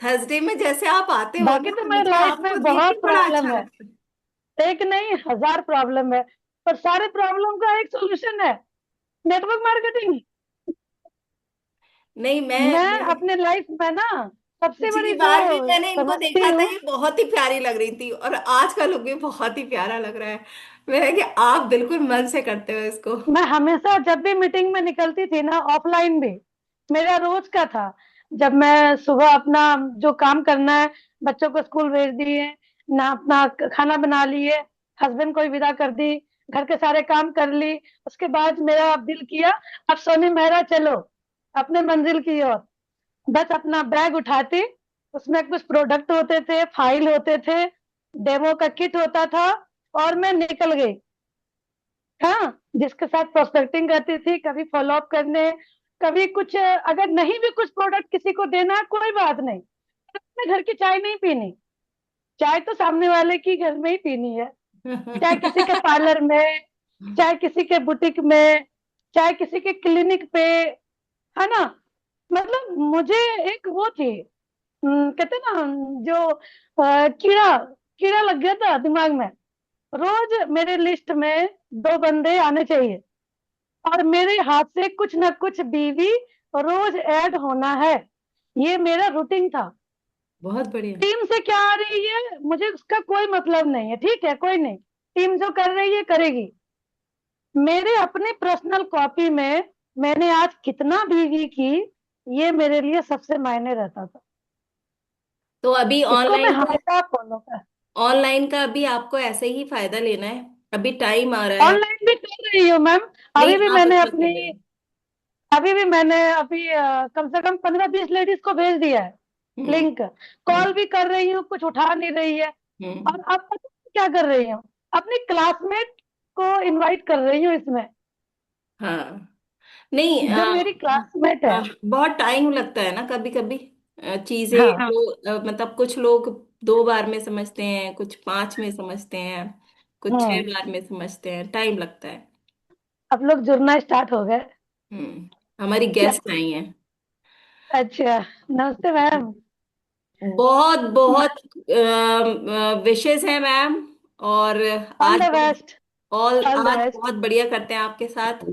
Thursday में जैसे आप आते हो बाकी ना, तो मेरी मुझे लाइफ आपको में देख के बहुत बड़ा अच्छा प्रॉब्लम है, लगता है। एक नहीं 1000 प्रॉब्लम है, पर सारे प्रॉब्लम का एक सोल्यूशन है, नेटवर्क मार्केटिंग। नहीं, मैं मैंने अपने लाइफ में ना सबसे पिछली बड़ी बार भी जो मैंने इनको समझती देखा था, हूँ, ये बहुत ही प्यारी लग रही थी, और आज का लुक भी बहुत ही प्यारा लग रहा है। मैं कि आप बिल्कुल मन से करते हो इसको। मैं हमेशा जब भी मीटिंग में निकलती थी ना, ऑफलाइन भी मेरा रोज का था। जब मैं सुबह अपना जो काम करना है, बच्चों को स्कूल भेज दिए, ना अपना खाना बना लिए, हस्बैंड को भी विदा कर दी, घर के सारे काम कर ली, उसके बाद मेरा अब दिल किया, अब सोनी मेहरा चलो अपने मंजिल की ओर। बस अपना बैग उठाती, उसमें कुछ प्रोडक्ट होते थे, फाइल होते थे, डेमो का किट होता था, और मैं निकल गई। हाँ, जिसके साथ प्रोस्पेक्टिंग करती थी, कभी फॉलो अप करने, कभी कुछ अगर नहीं भी कुछ प्रोडक्ट किसी को देना है, कोई बात नहीं, अपने घर की चाय नहीं पीनी, चाय तो सामने वाले की घर में ही पीनी है, चाहे किसी के पार्लर में, चाहे किसी के बुटीक में, चाहे किसी के क्लिनिक पे, है ना। मतलब मुझे एक वो थी, कहते ना, जो कीड़ा कीड़ा लग गया था दिमाग में। रोज मेरे लिस्ट में 2 बंदे आने चाहिए, और मेरे हाथ से कुछ ना कुछ बीवी रोज ऐड होना है, ये मेरा रूटीन था। बहुत बढ़िया। टीम से क्या आ रही है मुझे उसका कोई मतलब नहीं है, ठीक है, कोई नहीं, टीम जो कर रही है करेगी। मेरे अपने पर्सनल कॉपी में मैंने आज कितना बीवी की, ये मेरे लिए सबसे मायने रहता था। तो अभी इसको मैं ऑनलाइन का हमेशा फॉलो कर, ऑनलाइन का अभी आपको ऐसे ही फायदा लेना है। अभी टाइम आ रहा है। ऑनलाइन भी कर रही हूँ मैम। नहीं, अभी भी आप मैंने अच्छा कर अपनी रहे हो। अभी भी मैंने अभी कम से कम 15-20 लेडीज को भेज दिया है हम्म। लिंक। हम्म। कॉल भी कर रही हूँ, कुछ उठा नहीं रही है। और हम्म। अब पता है क्या कर रही हूँ, अपनी क्लासमेट को इनवाइट कर रही हूँ इसमें, हाँ। नहीं, जो मेरी क्लासमेट है। बहुत टाइम लगता है ना कभी कभी चीजें हाँ। तो मतलब कुछ लोग 2 बार में समझते हैं, कुछ 5 में समझते हैं, कुछ छह हम्म। बार में समझते हैं, टाइम लगता है। अब लोग जुड़ना स्टार्ट हो गए। हमारी गेस्ट आई हैं। अच्छा, नमस्ते मैम। बहुत बहुत विशेष हैं मैम। और ऑल आज द बेस्ट। ऑल द आज बेस्ट। बहुत बढ़िया करते हैं आपके साथ।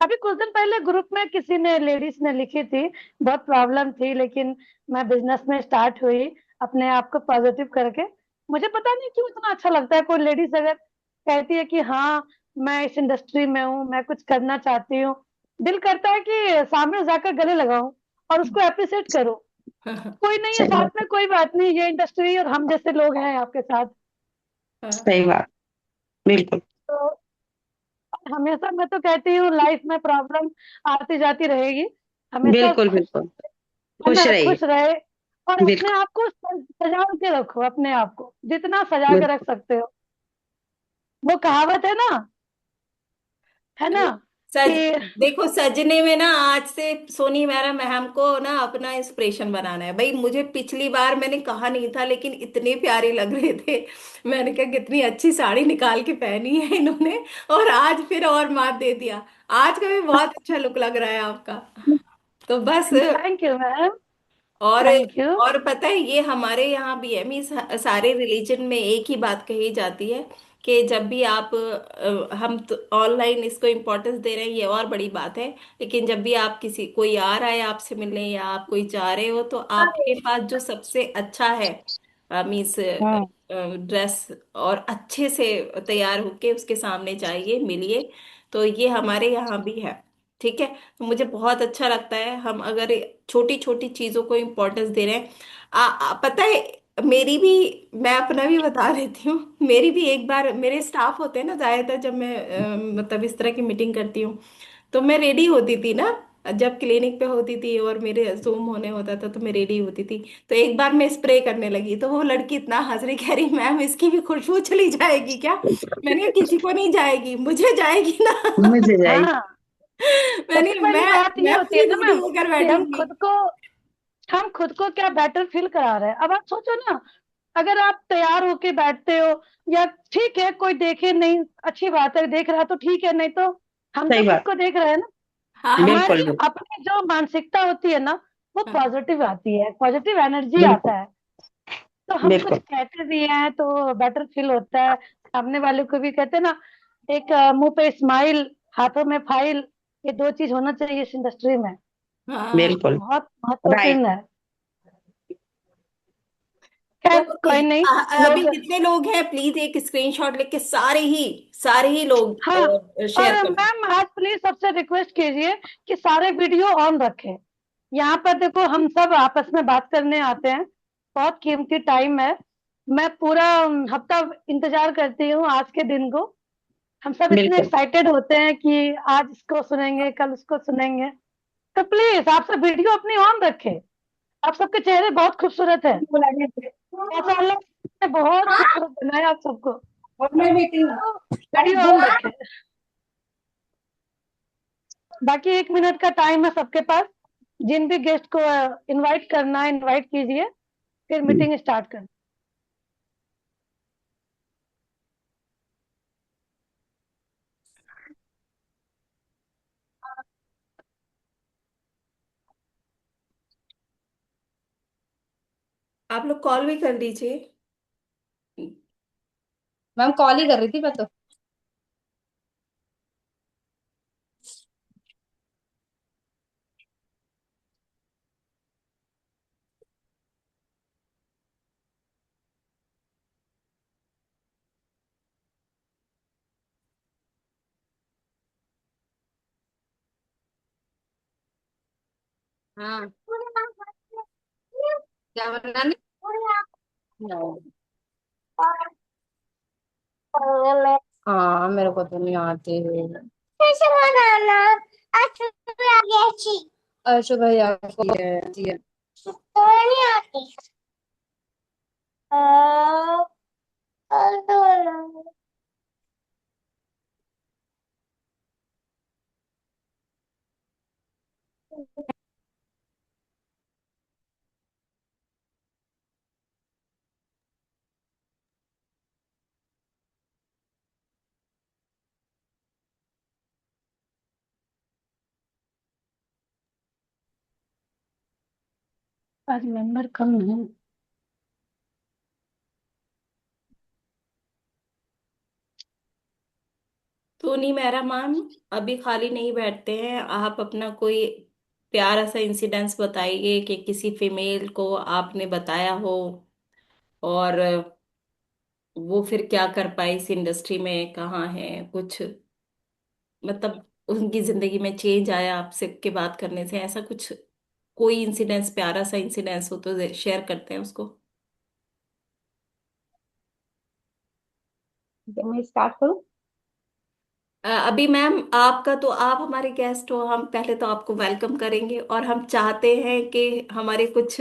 अभी कुछ दिन पहले ग्रुप में किसी ने, लेडीज ने लिखी थी, बहुत प्रॉब्लम थी, लेकिन मैं बिजनेस में स्टार्ट हुई अपने आप को पॉजिटिव करके। मुझे पता नहीं क्यों इतना अच्छा लगता है, कोई लेडीज अगर कहती है कि हाँ मैं इस इंडस्ट्री में हूँ, मैं कुछ करना चाहती हूँ, दिल करता है कि सामने जाकर गले लगाऊं और उसको अप्रिशिएट करूं। कोई नहीं है सही साथ बात में, कोई बात नहीं, ये इंडस्ट्री और हम जैसे लोग हैं आपके साथ। सही बात। बिल्कुल। तो हमेशा मैं तो कहती हूँ लाइफ में प्रॉब्लम आती जाती रहेगी, हमेशा बिल्कुल खुश, बिल्कुल। है खुश ना, रहिए। खुश रहे। और अपने बिल्कुल आप को सजा के रखो, अपने आप को जितना सजा के रख बिल्कुल। सकते हो। वो कहावत है ना, है ना, कि सज देखो, सजने में ना आज से सोनी मेहरा मैम को ना अपना इंस्पिरेशन बनाना है भाई। मुझे पिछली बार मैंने कहा नहीं था, लेकिन इतने प्यारे लग रहे थे। मैंने कहा कितनी अच्छी साड़ी निकाल के पहनी है इन्होंने, और आज फिर और मात दे दिया। आज का भी बहुत अच्छा लुक लग रहा है आपका। तो बस। Thank you ma'am. और थैंक यू। और पता है, ये हमारे यहाँ भी है, मीन्स सारे रिलीजन में एक ही बात कही जाती है कि जब भी आप हम तो ऑनलाइन इसको इम्पोर्टेंस दे रहे हैं, ये और बड़ी बात है। लेकिन जब भी आप किसी कोई आ रहा है आपसे मिलने, या आप कोई जा रहे हो, तो आपके पास जो सबसे अच्छा है, मीन्स हम्म। ड्रेस, और अच्छे से तैयार होके उसके सामने जाइए, मिलिए। तो ये हमारे यहाँ भी है। ठीक है। तो मुझे बहुत अच्छा लगता है, हम अगर छोटी छोटी चीजों को इम्पोर्टेंस दे रहे हैं। पता है, मेरी भी, मैं अपना भी बता देती हूँ। मेरी भी एक बार, मेरे स्टाफ होते हैं ना ज्यादातर, जब मैं मतलब इस तरह की मीटिंग करती हूँ, तो मैं रेडी होती थी ना। जब क्लिनिक पे होती थी और मेरे जूम होने होता था, तो मैं रेडी होती थी। तो एक बार मैं स्प्रे करने लगी, तो वो लड़की इतना हंस रही, कह रही मैम इसकी भी खुशबू चली जाएगी क्या? मैंने कहा किसी को नहीं जाएगी, मुझे जाएगी ना। मुझे जाएगी। हाँ, मैंने सबसे पहली मैं बात ये मैं होती है खुद ना रेडी मैम, होकर कि बैठूंगी। हम खुद को क्या बेटर फील करा रहे हैं। अब आप सोचो ना, अगर आप तैयार होके बैठते हो, या ठीक है कोई देखे नहीं, अच्छी बात है, देख रहा है तो ठीक है, नहीं तो हम तो सही खुद बात। को देख रहे हैं ना। हाँ, हाँ। हमारी बिल्कुल बिल्कुल। अपनी जो मानसिकता होती है ना, बहुत हाँ। पॉजिटिव आती है, पॉजिटिव एनर्जी आता बिल्कुल। है। तो हम कुछ बिल्कुल। कहते भी हैं तो बेटर फील होता है। सामने वाले को भी कहते हैं ना, एक मुंह पे स्माइल, हाथों में फाइल, ये दो चीज होना चाहिए इस इंडस्ट्री में। हाँ। बिल्कुल। बहुत राइट। महत्वपूर्ण है। तो खैर कोई नहीं। अभी लोग, कितने लोग हैं, प्लीज एक स्क्रीनशॉट लेके सारे ही लोग हाँ, और शेयर कर दो। मैम आज प्लीज सबसे रिक्वेस्ट कीजिए कि सारे वीडियो ऑन रखें। यहाँ पर देखो, हम सब आपस में बात करने आते हैं, बहुत कीमती टाइम है। मैं पूरा हफ्ता इंतजार करती हूँ आज के दिन को। हम सब इतने बिल्कुल। एक्साइटेड होते हैं कि आज इसको सुनेंगे, कल उसको सुनेंगे। तो प्लीज आप सब वीडियो अपनी ऑन रखें। आप सबके चेहरे बहुत खूबसूरत है, ऐसा अल्लाह ने बहुत खूबसूरत बनाया आप सबको। तो वीडियो ऑन रखें। बाकी 1 मिनट का टाइम है सबके पास। जिन भी गेस्ट को इनवाइट करना है इनवाइट कीजिए, फिर मीटिंग स्टार्ट कर। आप लोग कॉल भी कर लीजिए। मैम कॉल ही कर रही थी मैं तो। हाँ, क्या बनाने? No. हाँ, मेरे को तो नहीं आती है। कैसे बनाना? अच्छा भैया को आती है। तो नहीं आती। आज मेंबर कम है। तो नहीं मेरा मैम, अभी खाली नहीं बैठते हैं। आप अपना कोई प्यारा सा इंसिडेंस बताइए कि किसी फीमेल को आपने बताया हो, और वो फिर क्या कर पाई इस इंडस्ट्री में, कहाँ है कुछ, मतलब उनकी जिंदगी में चेंज आया आपसे के बात करने से, ऐसा कुछ कोई इंसिडेंस, प्यारा सा इंसिडेंस हो तो शेयर करते हैं उसको। मैं स्टार्ट करूँ? अभी मैम आपका तो, आप हमारे गेस्ट हो, हम पहले तो आपको वेलकम करेंगे, और हम चाहते हैं कि हमारे कुछ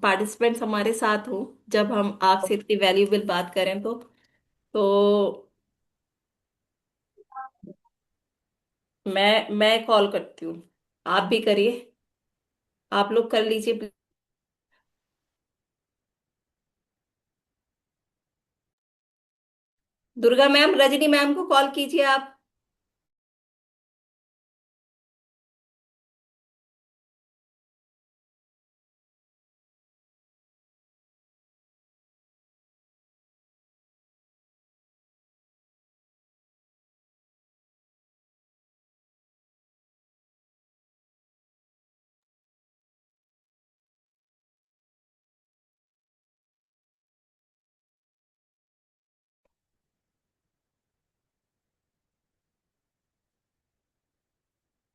पार्टिसिपेंट्स हमारे साथ हो जब हम आपसे इतनी वैल्यूबल बात करें तो मैं कॉल करती हूँ। आप भी करिए, आप लोग कर लीजिए। दुर्गा मैम, रजनी मैम को कॉल कीजिए आप।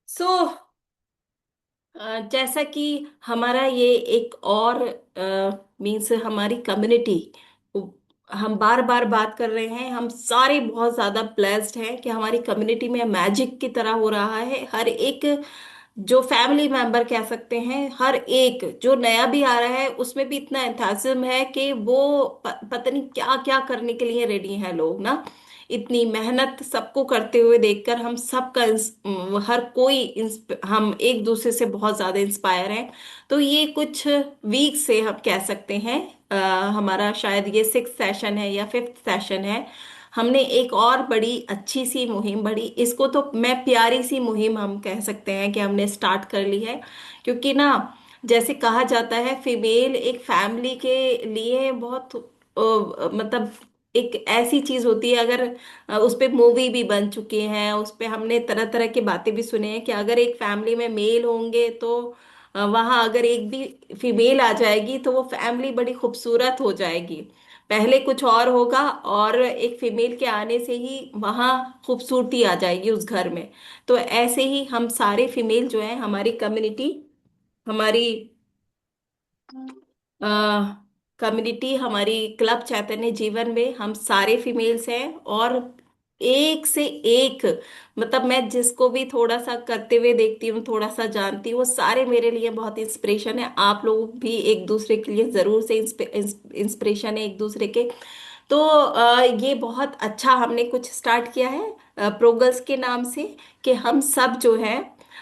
सो जैसा कि हमारा ये एक और मीन्स हमारी कम्युनिटी, हम बार बार बात कर रहे हैं, हम सारे बहुत ज्यादा ब्लेस्ड हैं कि हमारी कम्युनिटी में मैजिक की तरह हो रहा है। हर एक जो फैमिली मेंबर कह सकते हैं, हर एक जो नया भी आ रहा है उसमें भी इतना एंथुसिज्म है कि वो पता नहीं क्या क्या करने के लिए रेडी हैं लोग ना। इतनी मेहनत सबको करते हुए देखकर हम सबका हर कोई हम एक दूसरे से बहुत ज्यादा इंस्पायर हैं। तो ये कुछ वीक से हम कह सकते हैं, हमारा शायद ये 6th सेशन है या 5th सेशन है। हमने एक और बड़ी अच्छी सी मुहिम, बड़ी इसको तो मैं प्यारी सी मुहिम हम कह सकते हैं कि हमने स्टार्ट कर ली है। क्योंकि ना जैसे कहा जाता है फीमेल एक फैमिली के लिए बहुत मतलब एक ऐसी चीज होती है। अगर उस पे मूवी भी बन चुकी हैं, उस पे हमने तरह तरह की बातें भी सुने हैं कि अगर एक फैमिली में मेल होंगे तो वहां अगर एक भी फीमेल आ जाएगी तो वो फैमिली बड़ी खूबसूरत हो जाएगी। पहले कुछ और होगा और एक फीमेल के आने से ही वहां खूबसूरती आ जाएगी उस घर में। तो ऐसे ही हम सारे फीमेल जो है, हमारी कम्युनिटी, हमारी कम्युनिटी, हमारी क्लब चैतन्य जीवन में हम सारे फीमेल्स हैं। और एक से एक, मतलब मैं जिसको भी थोड़ा सा करते हुए देखती हूँ, थोड़ा सा जानती हूँ, वो सारे मेरे लिए बहुत इंस्पिरेशन है। आप लोग भी एक दूसरे के लिए जरूर से इंस्पिरेशन है एक दूसरे के। तो ये बहुत अच्छा हमने कुछ स्टार्ट किया है प्रोगल्स के नाम से, कि हम सब जो है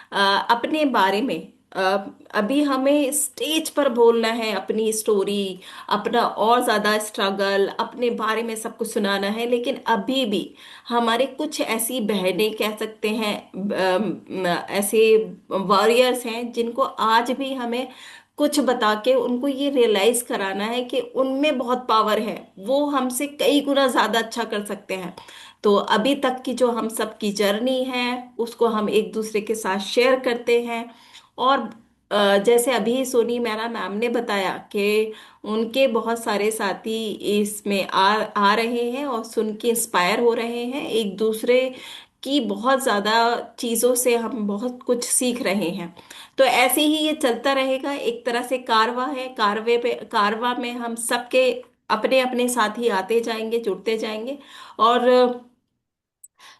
अपने बारे में अ, अभी हमें स्टेज पर बोलना है अपनी स्टोरी, अपना और ज्यादा स्ट्रगल, अपने बारे में सब कुछ सुनाना है। लेकिन अभी भी हमारे कुछ ऐसी बहनें कह सकते हैं, ऐसे वॉरियर्स हैं जिनको आज भी हमें कुछ बता के उनको ये रियलाइज कराना है कि उनमें बहुत पावर है, वो हमसे कई गुना ज्यादा अच्छा कर सकते हैं। तो अभी तक की जो हम सबकी जर्नी है उसको हम एक दूसरे के साथ शेयर करते हैं। और जैसे अभी सोनी मेरा मैम ने बताया कि उनके बहुत सारे साथी इसमें आ रहे हैं और सुन के इंस्पायर हो रहे हैं एक दूसरे की, बहुत ज्यादा चीजों से हम बहुत कुछ सीख रहे हैं। तो ऐसे ही ये चलता रहेगा, एक तरह से कारवा है, कारवे पे कारवा में हम सबके अपने अपने साथी आते जाएंगे, जुड़ते जाएंगे। और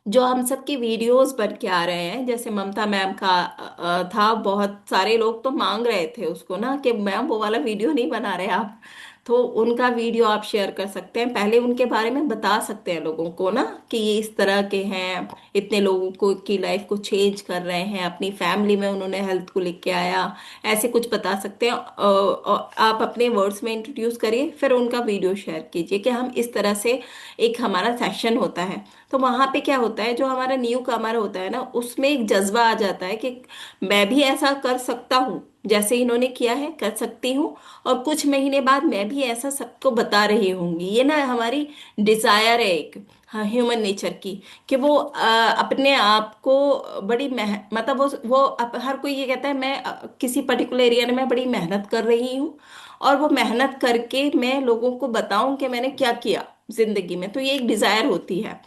जो हम सबकी वीडियोस बन के आ रहे हैं, जैसे ममता मैम का था, बहुत सारे लोग तो मांग रहे थे उसको ना कि मैम वो वाला वीडियो नहीं बना रहे आप, तो उनका वीडियो आप शेयर कर सकते हैं, पहले उनके बारे में बता सकते हैं लोगों को ना कि ये इस तरह के हैं, इतने लोगों को की लाइफ को चेंज कर रहे हैं, अपनी फैमिली में उन्होंने हेल्थ को लेके आया, ऐसे कुछ बता सकते हैं। और आप अपने वर्ड्स में इंट्रोड्यूस करिए, फिर उनका वीडियो शेयर कीजिए कि हम इस तरह से, एक हमारा सेशन होता है। तो वहां पे क्या होता है, जो हमारा न्यू कमर होता है ना, उसमें एक जज्बा आ जाता है कि मैं भी ऐसा कर सकता हूँ, जैसे इन्होंने किया है कर सकती हूँ। और कुछ महीने बाद मैं भी ऐसा सबको बता रही होंगी। ये ना हमारी डिजायर है एक, हाँ, ह्यूमन नेचर की, कि वो अपने आप को बड़ी मतलब वो हर कोई ये कहता है मैं किसी पर्टिकुलर एरिया में बड़ी मेहनत कर रही हूँ, और वो मेहनत करके मैं लोगों को बताऊं कि मैंने क्या किया जिंदगी में। तो ये एक डिजायर होती है।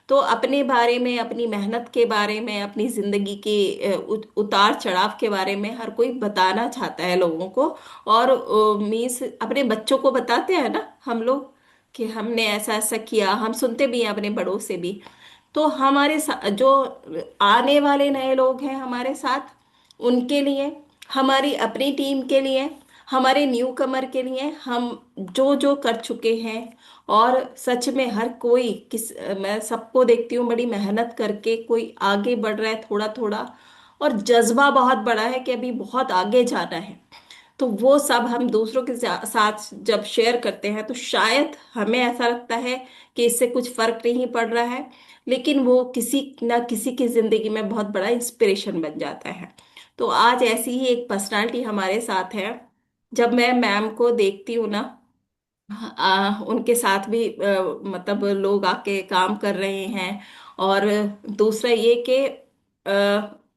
तो अपने बारे में, अपनी मेहनत के बारे में, अपनी जिंदगी के उतार चढ़ाव के बारे में हर कोई बताना चाहता है लोगों को। और मीन्स अपने बच्चों को बताते हैं ना हम लोग कि हमने ऐसा ऐसा किया, हम सुनते भी हैं अपने बड़ों से भी। तो हमारे जो आने वाले नए लोग हैं हमारे साथ, उनके लिए, हमारी अपनी टीम के लिए, हमारे न्यू कमर के लिए, हम जो जो कर चुके हैं। और सच में हर कोई मैं सबको देखती हूँ बड़ी मेहनत करके कोई आगे बढ़ रहा है थोड़ा थोड़ा, और जज्बा बहुत बड़ा है कि अभी बहुत आगे जाना है। तो वो सब हम दूसरों के साथ जब शेयर करते हैं तो शायद हमें ऐसा लगता है कि इससे कुछ फर्क नहीं पड़ रहा है, लेकिन वो किसी ना किसी की जिंदगी में बहुत बड़ा इंस्पिरेशन बन जाता है। तो आज ऐसी ही एक पर्सनालिटी हमारे साथ है। जब मैं मैम को देखती हूँ ना, उनके साथ भी मतलब लोग आके काम कर रहे हैं। और दूसरा ये कि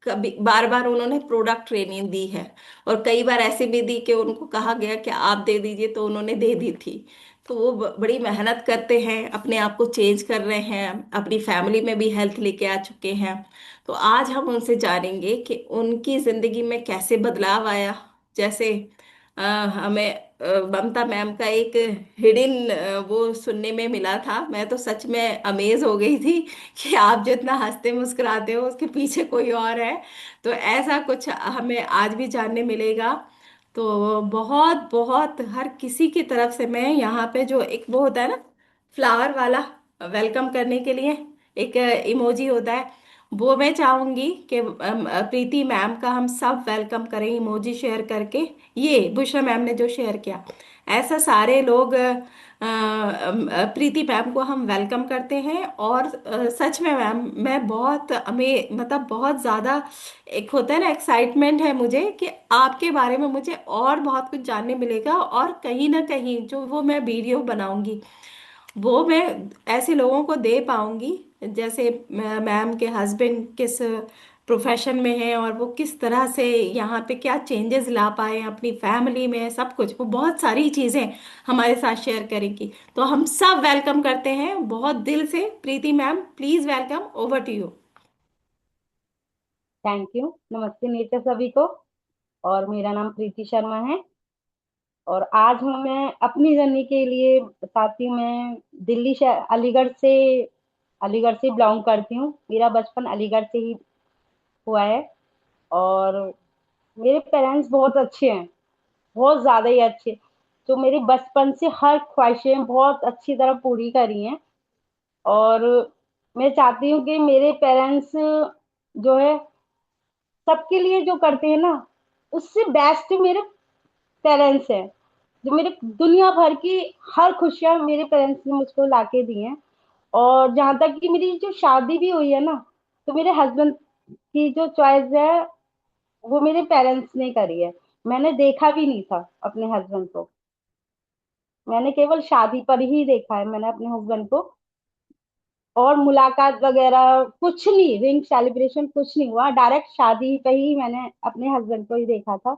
कभी बार बार उन्होंने प्रोडक्ट ट्रेनिंग दी है, और कई बार ऐसे भी दी कि उनको कहा गया कि आप दे दीजिए तो उन्होंने दे दी थी। तो वो बड़ी मेहनत करते हैं, अपने आप को चेंज कर रहे हैं, अपनी फैमिली में भी हेल्थ लेके आ चुके हैं। तो आज हम उनसे जानेंगे कि उनकी जिंदगी में कैसे बदलाव आया। जैसे हमें ममता मैम का एक हिडन वो सुनने में मिला था, मैं तो सच में अमेज हो गई थी कि आप जितना हंसते मुस्कुराते हो उसके पीछे कोई और है। तो ऐसा कुछ हमें आज भी जानने मिलेगा। तो बहुत बहुत हर किसी की तरफ से मैं यहाँ पे जो एक वो होता है ना, फ्लावर वाला, वेलकम करने के लिए एक इमोजी होता है, वो मैं चाहूंगी कि प्रीति मैम का हम सब वेलकम करें इमोजी शेयर करके। ये बुशरा मैम ने जो शेयर किया, ऐसा सारे लोग प्रीति मैम को हम वेलकम करते हैं। और सच में मैम, मैं बहुत हमें मतलब बहुत ज़्यादा एक होता है ना एक्साइटमेंट है मुझे कि आपके बारे में मुझे और बहुत कुछ जानने मिलेगा। और कहीं ना कहीं जो वो मैं वीडियो बनाऊंगी वो मैं ऐसे लोगों को दे पाऊंगी, जैसे मैम के हस्बैंड किस प्रोफेशन में है और वो किस तरह से यहाँ पे क्या चेंजेस ला पाए हैं अपनी फैमिली में, सब कुछ वो बहुत सारी चीज़ें हमारे साथ शेयर करेंगी। तो हम सब वेलकम करते हैं बहुत दिल से। Preeti ma'am, please welcome, over to you. Thank you. नमस्ते नेत्र सभी को। और मेरा नाम प्रीति शर्मा है। और आज मैं अपनी जर्नी के लिए बताती हूँ। मैं दिल्ली से, अलीगढ़ से बिलोंग करती हूँ। मेरा बचपन अलीगढ़ से ही हुआ है। और मेरे पेरेंट्स बहुत अच्छे हैं, बहुत ज्यादा ही अच्छे। जो मेरे बचपन से हर ख्वाहिशें बहुत अच्छी तरह पूरी करी हैं। और मैं चाहती हूँ कि मेरे पेरेंट्स जो है सबके लिए जो करते हैं ना, उससे बेस्ट मेरे पेरेंट्स हैं। जो मेरे दुनिया भर की हर खुशियां मेरे पेरेंट्स ने मुझको लाके दी हैं। और जहां तक कि मेरी जो शादी भी हुई है ना, तो मेरे हस्बैंड की जो चॉइस है वो मेरे पेरेंट्स ने करी है। मैंने देखा भी नहीं था अपने हस्बैंड को। मैंने केवल शादी पर ही देखा है मैंने अपने हस्बैंड को। और मुलाकात वगैरह कुछ नहीं, रिंग सेलिब्रेशन कुछ नहीं हुआ। डायरेक्ट शादी पे ही मैंने अपने हस्बैंड को ही देखा था।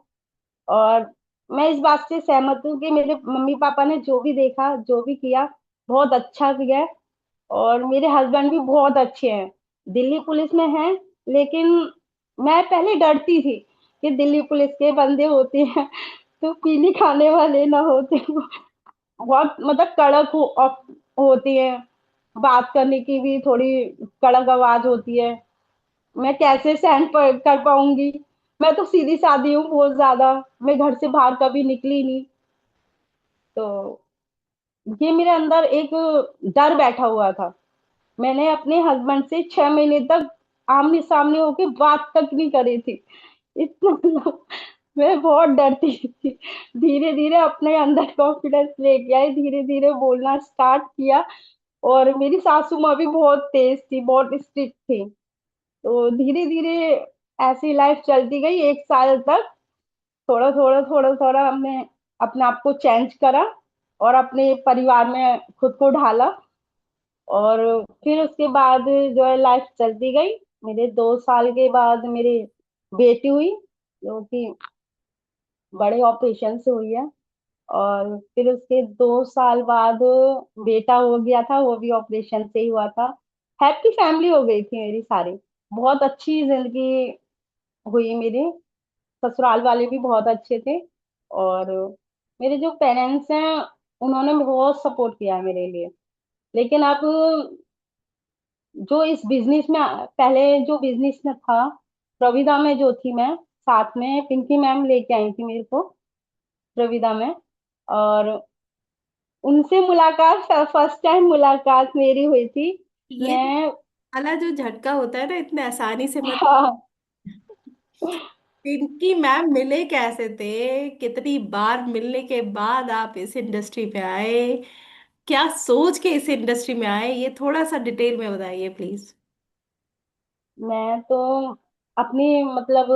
और मैं इस बात से सहमत हूँ कि मेरे मम्मी पापा ने जो भी देखा, जो भी किया, बहुत अच्छा किया है। और मेरे हस्बैंड भी बहुत अच्छे हैं, दिल्ली पुलिस में हैं। लेकिन मैं पहले डरती थी कि दिल्ली पुलिस के बंदे होते हैं तो पीने खाने वाले ना होते हो। बहुत मतलब कड़क होती है। बात करने की भी थोड़ी कड़क आवाज होती है। मैं कैसे कर पाऊंगी। मैं तो सीधी सादी हूँ बहुत ज्यादा। मैं घर से बाहर कभी निकली नहीं। तो ये मेरे अंदर एक डर बैठा हुआ था। मैंने अपने हस्बैंड से 6 महीने तक आमने सामने होके बात तक नहीं करी थी। इतना मैं बहुत डरती थी। धीरे धीरे अपने अंदर कॉन्फिडेंस लेके आई, धीरे धीरे बोलना स्टार्ट किया। और मेरी सासू माँ भी बहुत तेज थी, बहुत स्ट्रिक्ट थी। तो धीरे धीरे ऐसी लाइफ चलती गई 1 साल तक। थोड़ा थोड़ा हमने अपने आप को चेंज करा और अपने परिवार में खुद को ढाला। और फिर उसके बाद जो है लाइफ चलती गई। मेरे 2 साल के बाद मेरी बेटी हुई, जो कि बड़े ऑपरेशन से हुई है। और फिर उसके 2 साल बाद बेटा हो गया था, वो भी ऑपरेशन से ही हुआ था। हैप्पी फैमिली हो गई थी मेरी सारी। बहुत अच्छी जिंदगी हुई मेरी। ससुराल वाले भी बहुत अच्छे थे। और मेरे जो पेरेंट्स हैं उन्होंने बहुत सपोर्ट किया है मेरे लिए। लेकिन अब जो इस बिजनेस में, पहले जो बिजनेस में था, प्रविदा में जो थी मैं, साथ में पिंकी मैम लेके आई थी मेरे को प्रविदा में। और उनसे मुलाकात, फर्स्ट टाइम मुलाकात मेरी हुई थी। ये मैं वाला जो झटका होता है ना, इतने आसानी से मत। हाँ, पिंकी मैम मिले कैसे थे? कितनी बार मिलने के बाद आप इस इंडस्ट्री पे आए? क्या सोच के इस इंडस्ट्री में आए, ये थोड़ा सा डिटेल में बताइए प्लीज। मैं तो अपनी मतलब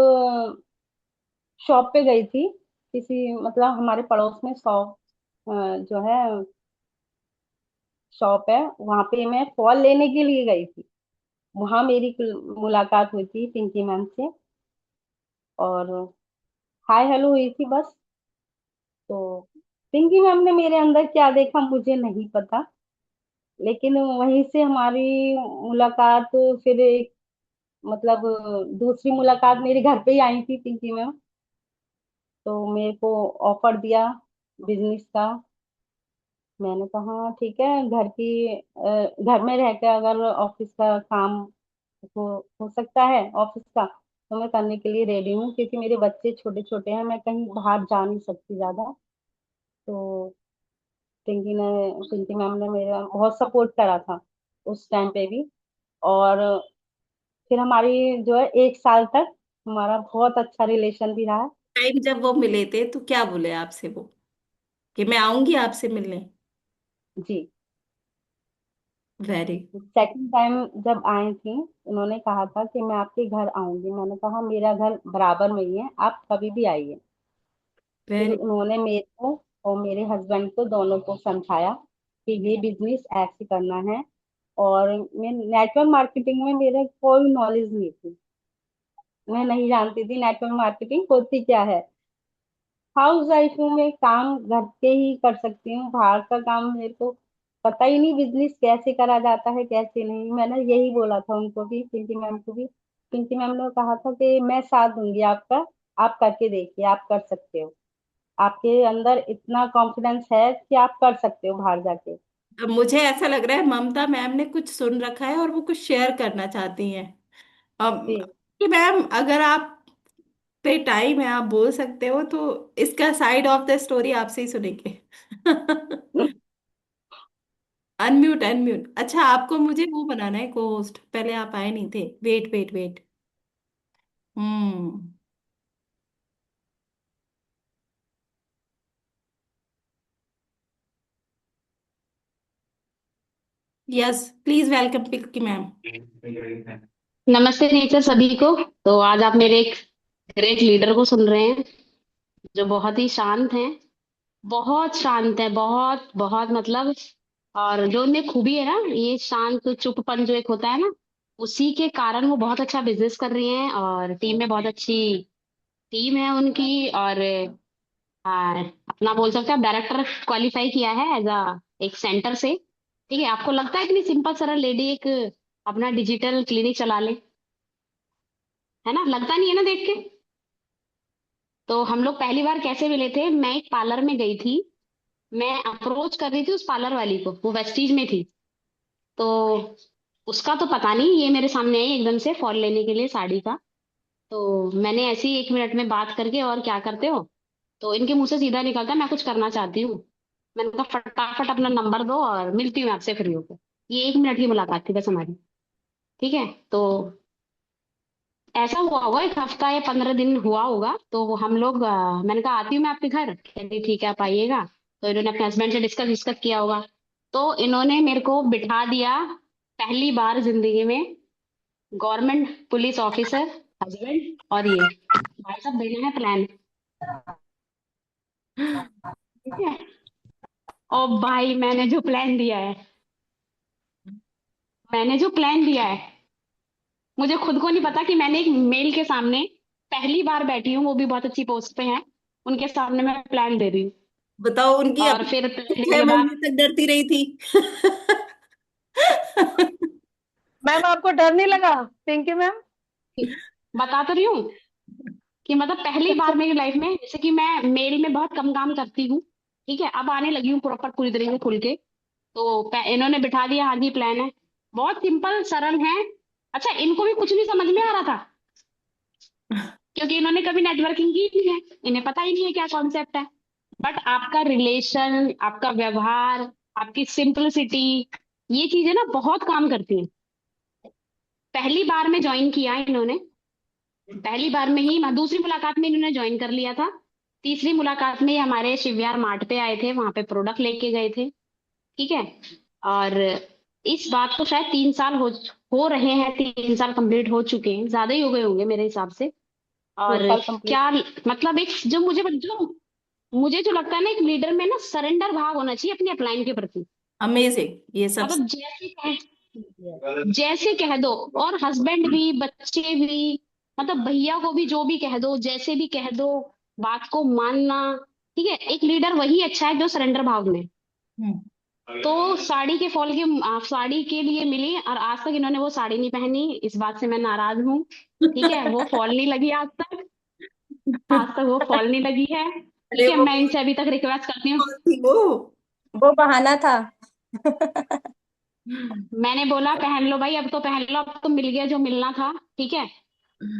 शॉप पे गई थी। किसी मतलब हमारे पड़ोस में शॉप जो है शॉप है, वहां पे मैं फॉल लेने के लिए गई थी। वहां मेरी मुलाकात हुई थी पिंकी मैम से। और हाय हेलो हुई थी बस। तो पिंकी मैम ने मेरे अंदर क्या देखा मुझे नहीं पता। लेकिन वहीं से हमारी मुलाकात, फिर एक मतलब दूसरी मुलाकात मेरे घर पे ही आई थी पिंकी मैम। तो मेरे को ऑफर दिया बिजनेस का। मैंने कहा ठीक है, घर में रहकर अगर ऑफिस का काम हो सकता है ऑफिस का, तो मैं करने के लिए रेडी हूँ। क्योंकि मेरे बच्चे छोटे छोटे हैं, मैं कहीं बाहर जा नहीं सकती ज्यादा। तो पिंकी मैम ने मेरा बहुत सपोर्ट करा था उस टाइम पे भी। और फिर हमारी जो है 1 साल तक हमारा बहुत अच्छा रिलेशन भी रहा। टाइम जब वो मिले थे तो क्या बोले आपसे वो? कि मैं आऊंगी आपसे मिलने। जी। वेरी। सेकंड टाइम जब आई थी, उन्होंने कहा था कि मैं आपके घर आऊंगी। मैंने कहा मेरा घर बराबर में ही है, आप कभी भी आइए। फिर वेरी। उन्होंने मेरे को और मेरे हस्बैंड को दोनों को समझाया कि ये बिजनेस ऐसे करना है। और मैं नेटवर्क मार्केटिंग में मेरे कोई नॉलेज नहीं थी, मैं नहीं जानती थी नेटवर्क मार्केटिंग होती क्या है। हाउस वाइफ हूँ मैं, काम घर के ही कर सकती हूँ, बाहर का काम मेरे को पता ही नहीं, बिजनेस कैसे करा जाता है कैसे नहीं। मैंने यही बोला था उनको भी, पिंकी मैम को भी। पिंकी मैम ने कहा था कि मैं साथ दूंगी आपका, आप करके देखिए, आप कर सकते हो, आपके अंदर इतना कॉन्फिडेंस है कि आप कर सकते हो बाहर जाके। अब मुझे ऐसा लग रहा है ममता मैम ने कुछ सुन रखा है और वो कुछ शेयर करना चाहती हैं। अब जी। कि मैम अगर आप पे टाइम है, आप बोल सकते हो, तो इसका साइड ऑफ द स्टोरी आपसे ही सुनेंगे। Unmute unmute. अच्छा, आपको मुझे वो बनाना है को होस्ट, पहले आप आए नहीं थे। Wait wait wait. Hmm. Yes, please welcome Pinky ma'am. नमस्ते नेचर सभी को। तो आज आप मेरे एक ग्रेट लीडर को सुन रहे हैं, जो बहुत ही शांत हैं, बहुत शांत है, बहुत बहुत मतलब। और जो उनमें खूबी है ना, ये शांत चुपपन जो एक होता है ना, उसी के कारण वो बहुत अच्छा बिजनेस कर रही हैं, और टीम में बहुत अच्छी टीम है उनकी। और अपना बोल सकते हैं डायरेक्टर क्वालिफाई किया है एज अ एक सेंटर से। ठीक है, आपको लगता है इतनी सिंपल सरल लेडी एक अपना डिजिटल क्लिनिक चला ले? है ना, लगता नहीं है ना देख के? तो हम लोग पहली बार कैसे मिले थे, मैं एक पार्लर में गई थी, मैं अप्रोच कर रही थी उस पार्लर वाली को, वो वेस्टीज में थी। तो उसका तो पता नहीं, ये मेरे सामने आई एकदम से फॉल लेने के लिए साड़ी का। तो मैंने ऐसे ही 1 मिनट में बात करके, और क्या करते हो, तो इनके मुंह से सीधा निकलता मैं कुछ करना चाहती हूँ। मैंने कहा फटाफट अपना नंबर दो और मिलती हूँ आपसे फ्री होकर। ये 1 मिनट की मुलाकात थी बस हमारी। ठीक है, तो ऐसा हुआ होगा 1 हफ्ता या 15 दिन हुआ होगा। तो वो हम लोग मैंने कहा आती हूँ मैं आपके घर, कहती ठीक है आप आइएगा। तो इन्होंने अपने हस्बैंड से डिस्कस डिस्कस किया होगा। तो इन्होंने मेरे को बिठा दिया पहली बार जिंदगी में, गवर्नमेंट पुलिस ऑफिसर, हस्बैंड और ये भाई साहब देना है प्लान। ठीक है, और भाई मैंने जो प्लान दिया है, मुझे खुद को नहीं पता कि मैंने एक मेल के सामने पहली बार बैठी हूँ, वो भी बहुत अच्छी पोस्ट पे है, उनके सामने मैं प्लान दे रही हूँ। बताओ, उनकी और अभी फिर प्लान देने छह के बाद महीने तक डरती रही थी। मैम आपको डर नहीं लगा पिंकी मैम? बता तो रही हूँ कि मतलब पहली बार मेरी लाइफ में, जैसे कि मैं मेल में बहुत कम काम करती हूँ, ठीक है, अब आने लगी हूँ प्रॉपर पूरी तरीके से खुल के। तो इन्होंने बिठा दिया, हाँ जी प्लान है, बहुत सिंपल सरल है। अच्छा, इनको भी कुछ नहीं समझ में आ रहा था, क्योंकि इन्होंने कभी नेटवर्किंग की नहीं है, इन्हें पता ही नहीं है क्या कॉन्सेप्ट है। बट आपका रिलेशन, आपका व्यवहार, आपकी सिंपलिसिटी, ये चीजें ना बहुत काम करती हैं। पहली बार में ज्वाइन किया इन्होंने, पहली बार में ही, दूसरी मुलाकात में इन्होंने ज्वाइन कर लिया था। तीसरी मुलाकात में ये हमारे शिवयार मार्ट पे आए थे, वहां पे प्रोडक्ट लेके गए थे। ठीक है, और इस बात को शायद 3 साल हो रहे हैं, 3 साल कंप्लीट हो चुके हैं, ज्यादा ही हो गए होंगे मेरे हिसाब से। और 2 साल कंप्लीट। क्या मतलब, एक जो मुझे जो लगता है ना, एक लीडर में ना सरेंडर भाव होना चाहिए अपने अपलाइन के प्रति। अमेजिंग, ये सब। मतलब जैसे कह दो, और हस्बैंड भी बच्चे भी, मतलब भैया को भी जो भी कह दो, जैसे भी कह दो, बात को मानना। ठीक है, एक लीडर वही अच्छा है जो सरेंडर भाव में। हम्म। तो साड़ी के लिए मिली, और आज तक इन्होंने वो साड़ी नहीं पहनी, इस बात से मैं नाराज हूँ। ठीक है, वो फॉल नहीं लगी आज तक, आज तक वो फॉल नहीं लगी है। ठीक अरे है, वो मैं इनसे अभी तक रिक्वेस्ट करती हूँ। कौन थी वो बहाना था। मैंने बोला पहन लो भाई, अब तो पहन लो, अब तो मिल गया जो मिलना था। ठीक है,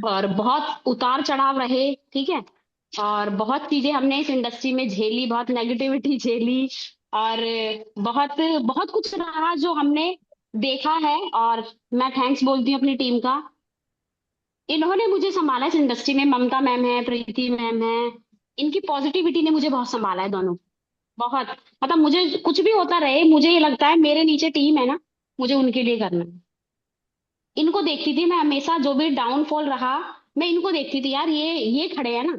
और बहुत उतार चढ़ाव रहे। ठीक है, और बहुत चीजें हमने इस इंडस्ट्री में झेली, बहुत नेगेटिविटी झेली, और बहुत बहुत कुछ रहा जो हमने देखा है। और मैं थैंक्स बोलती हूँ अपनी टीम का, इन्होंने मुझे संभाला इस इंडस्ट्री में। ममता मैम है, प्रीति मैम है, इनकी पॉजिटिविटी ने मुझे बहुत संभाला है दोनों। बहुत, मतलब मुझे कुछ भी होता रहे, मुझे ये लगता है मेरे नीचे टीम है ना, मुझे उनके लिए करना है। इनको देखती थी मैं हमेशा, जो भी डाउनफॉल रहा मैं इनको देखती थी, यार ये खड़े हैं ना,